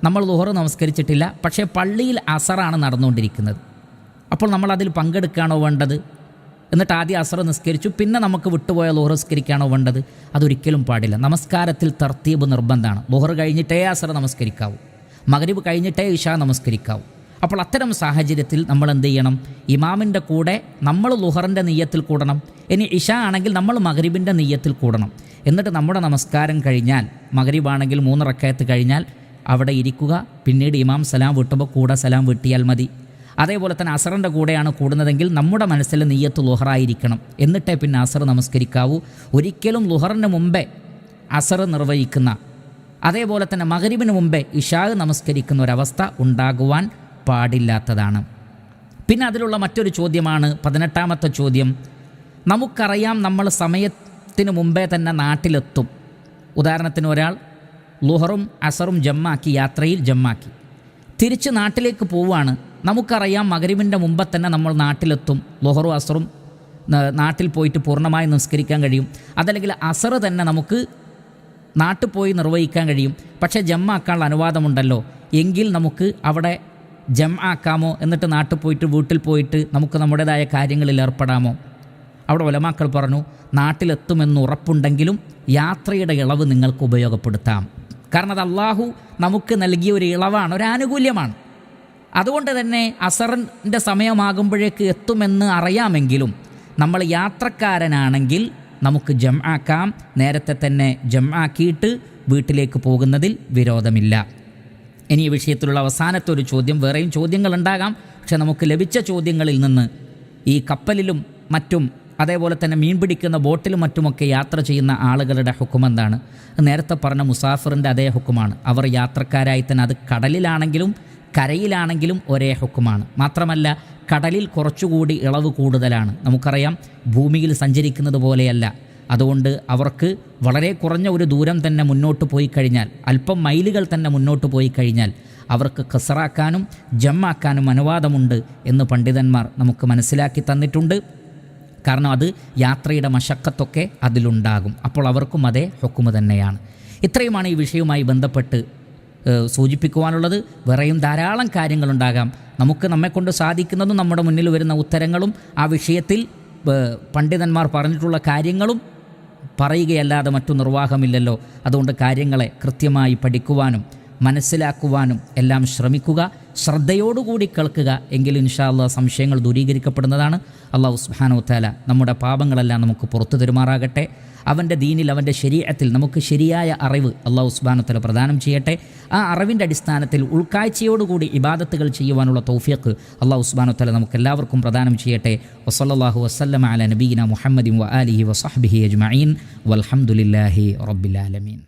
നമ്മൾ ളുഹർ നമസ്കരിച്ചിട്ടില്ല, പക്ഷേ പള്ളിയിൽ അസറാണ് നടന്നുകൊണ്ടിരിക്കുന്നത്. അപ്പോൾ നമ്മൾ അതിൽ പങ്കെടുക്കുകയാണോ വേണ്ടത്? എന്നിട്ട് ആദ്യം അസർ നിസ്കരിച്ചു, പിന്നെ നമുക്ക് വിട്ടുപോയ ളുഹർ നിസ്കരിക്കുകയാണോ വേണ്ടത്? അതൊരിക്കലും പാടില്ല. നമസ്കാരത്തിൽ തർത്തീബ് നിർബന്ധമാണ്. ളുഹർ കഴിഞ്ഞിട്ടേ അസർ നമസ്കരിക്കാവൂ, മഗ്രിബ് കഴിഞ്ഞിട്ടേ ഇശാ നമസ്കരിക്കാവൂ. അപ്പോൾ അത്തരം സാഹചര്യത്തിൽ നമ്മൾ എന്ത് ചെയ്യണം? ഇമാമിൻ്റെ കൂടെ നമ്മൾ ളുഹറിൻ്റെ നിയ്യത്തിൽ കൂടണം. ഇനി ഇശാ ആണെങ്കിൽ നമ്മൾ മഗ്രിബിൻ്റെ നിയ്യത്തിൽ കൂടണം. എന്നിട്ട് നമ്മുടെ നമസ്കാരം കഴിഞ്ഞാൽ, മഗ്രിബാണെങ്കിൽ 3 റക്അത്ത് കഴിഞ്ഞാൽ അവിടെ ഇരിക്കുക. പിന്നീട് ഇമാം സലാം വിട്ടുമ്പോൾ കൂടെ സലാം വിട്ടിയാൽ മതി. അതേപോലെ തന്നെ അസറിൻ്റെ കൂടെയാണ് കൂടുന്നതെങ്കിൽ നമ്മുടെ മനസ്സിൽ നിയ്യത്ത് ളുഹറായിരിക്കണം. എന്നിട്ടേ പിന്നെ അസർ നമസ്കരിക്കാവൂ. ഒരിക്കലും ളുഹറിന് മുമ്പേ അസർ നിർവഹിക്കുന്ന, അതേപോലെ തന്നെ മഗ്രിബിന് മുമ്പേ ഇശാ നമസ്കരിക്കുന്ന ഒരവസ്ഥ ഉണ്ടാകുവാൻ പാടില്ലാത്തതാണ്. പിന്നെ അതിലുള്ള മറ്റൊരു ചോദ്യമാണ് 18ാമത്തെ ചോദ്യം. നമുക്കറിയാം നമ്മൾ സമയത്തിന് മുമ്പേ തന്നെ നാട്ടിലെത്തും. ഉദാഹരണത്തിന് ഒരാൾ ളുഹറും അസറും ജമ്മാക്കി, യാത്രയിൽ ജമ്മാക്കി തിരിച്ച് നാട്ടിലേക്ക് പോവുകയാണ്. നമുക്കറിയാം മഗ്രിബിൻ്റെ മുമ്പ് തന്നെ നമ്മൾ നാട്ടിലെത്തും, ളുഹറും അസറും നാട്ടിൽ പോയിട്ട് പൂർണ്ണമായി നിസ്കരിക്കാൻ കഴിയും. അതല്ലെങ്കിൽ അസർ തന്നെ നമുക്ക് നാട്ടിൽ പോയി നിർവഹിക്കാൻ കഴിയും, പക്ഷേ ജമ്മാക്കാനുള്ള അനുവാദമുണ്ടല്ലോ, എങ്കിൽ നമുക്ക് അവിടെ ജംആക്കാമോ? എന്നിട്ട് നാട്ടിൽ പോയിട്ട് വീട്ടിൽ പോയിട്ട് നമുക്ക് നമ്മുടേതായ കാര്യങ്ങളിൽ ഏർപ്പെടാമോ? അവിടെ ഉലമാക്കൾ പറഞ്ഞു, നാട്ടിലെത്തുമെന്ന് ഉറപ്പുണ്ടെങ്കിലും യാത്രയുടെ ഇളവ് നിങ്ങൾക്ക് ഉപയോഗപ്പെടുത്താം. കാരണം അത് അള്ളാഹു നമുക്ക് നൽകിയ ഒരു ഇളവാണ്, ഒരു ആനുകൂല്യമാണ്. അതുകൊണ്ട് തന്നെ അസറിൻ്റെ സമയമാകുമ്പോഴേക്ക് എത്തുമെന്ന് അറിയാമെങ്കിലും നമ്മൾ യാത്രക്കാരനാണെങ്കിൽ നമുക്ക് ജംആക്കാം. നേരത്തെ തന്നെ ജംആക്കിയിട്ട് വീട്ടിലേക്ക് പോകുന്നതിൽ വിരോധമില്ല. ഇനി ഈ വിഷയത്തിലുള്ള അവസാനത്തെ ഒരു ചോദ്യം, വേറെയും ചോദ്യങ്ങളുണ്ടാകാം, പക്ഷെ നമുക്ക് ലഭിച്ച ചോദ്യങ്ങളിൽ നിന്ന് ഈ കപ്പലിലും മറ്റും അതേപോലെ തന്നെ മീൻ പിടിക്കുന്ന ബോട്ടിലും മറ്റുമൊക്കെ യാത്ര ചെയ്യുന്ന ആളുകളുടെ ഹുക്കം എന്താണ്? നേരത്തെ പറഞ്ഞ മുസാഫിറിൻ്റെ അതേ ഹുക്കുമാണ്. അവർ യാത്രക്കാരായി തന്നെ, അത് കടലിലാണെങ്കിലും കരയിലാണെങ്കിലും ഒരേ ഹുക്കുമാണ്. മാത്രമല്ല കടലിൽ കുറച്ചുകൂടി ഇളവ് കൂടുതലാണ്. നമുക്കറിയാം ഭൂമിയിൽ സഞ്ചരിക്കുന്നത് പോലെയല്ല. അതുകൊണ്ട് അവർക്ക് വളരെ കുറഞ്ഞ ഒരു ദൂരം തന്നെ മുന്നോട്ട് പോയി കഴിഞ്ഞാൽ, അല്പം മൈലുകൾ തന്നെ മുന്നോട്ട് പോയി കഴിഞ്ഞാൽ അവർക്ക് ഖസറാക്കാനും ജമ്മാക്കാനും അനുവാദമുണ്ട് എന്ന് പണ്ഡിതന്മാർ നമുക്ക് മനസ്സിലാക്കി തന്നിട്ടുണ്ട്. കാരണം അത് യാത്രയുടെ മശക്കത്തൊക്കെ അതിലുണ്ടാകും. അപ്പോൾ അവർക്കും അതേ ഹുക്കുമ് തന്നെയാണ്. ഇത്രയുമാണ് ഈ വിഷയവുമായി ബന്ധപ്പെട്ട് സൂചിപ്പിക്കുവാനുള്ളത്. വേറെയും ധാരാളം കാര്യങ്ങളുണ്ടാകാം. നമുക്ക് നമ്മെക്കൊണ്ട് സാധിക്കുന്നതും നമ്മുടെ മുന്നിൽ വരുന്ന ഉത്തരങ്ങളും ആ വിഷയത്തിൽ പണ്ഡിതന്മാർ പറഞ്ഞിട്ടുള്ള കാര്യങ്ങളും പറയുകയല്ലാതെ മറ്റു നിർവാഹമില്ലല്ലോ. അതുകൊണ്ട് കാര്യങ്ങളെ കൃത്യമായി പഠിക്കുവാനും മനസ്സിലാക്കുവാനും എല്ലാം ശ്രമിക്കുക. ശ്രദ്ധയോടുകൂടി കേൾക്കുക. എങ്കിൽ ഇൻഷാ അല്ലാഹ് സംശയങ്ങൾ ദൂരീകരിക്കപ്പെടുന്നതാണ്. അല്ലാഹു സുബ്ഹാനഹു വതആല നമ്മുടെ പാപങ്ങളെല്ലാം നമുക്ക് പുറത്തു തരുമാറാകട്ടെ. അവൻ്റെ ദീനിൽ, അവൻ്റെ ശരീഅത്തിൽ നമുക്ക് ശരിയായ അറിവ് അല്ലാഹു സുബ്ഹാനഹു വതആല പ്രദാനം ചെയ്യട്ടെ. ആ അറിവിൻ്റെ അടിസ്ഥാനത്തിൽ ഉൾക്കാഴ്ചയോടുകൂടി ഇബാദത്തുകൾ ചെയ്യുവാനുള്ള തൗഫീഖ് അല്ലാഹു സുബ്ഹാനഹു വതആല നമുക്ക് എല്ലാവർക്കും പ്രദാനം ചെയ്യട്ടെ. വസല്ലല്ലാഹു വസല്ലമ അലാ നബിയിന മുഹമ്മദിൻ വആലിഹി വസഹ്ബിഹി അജ്മഈൻ വൽഹംദുലില്ലാഹി റബ്ബിൽ ആലമീൻ.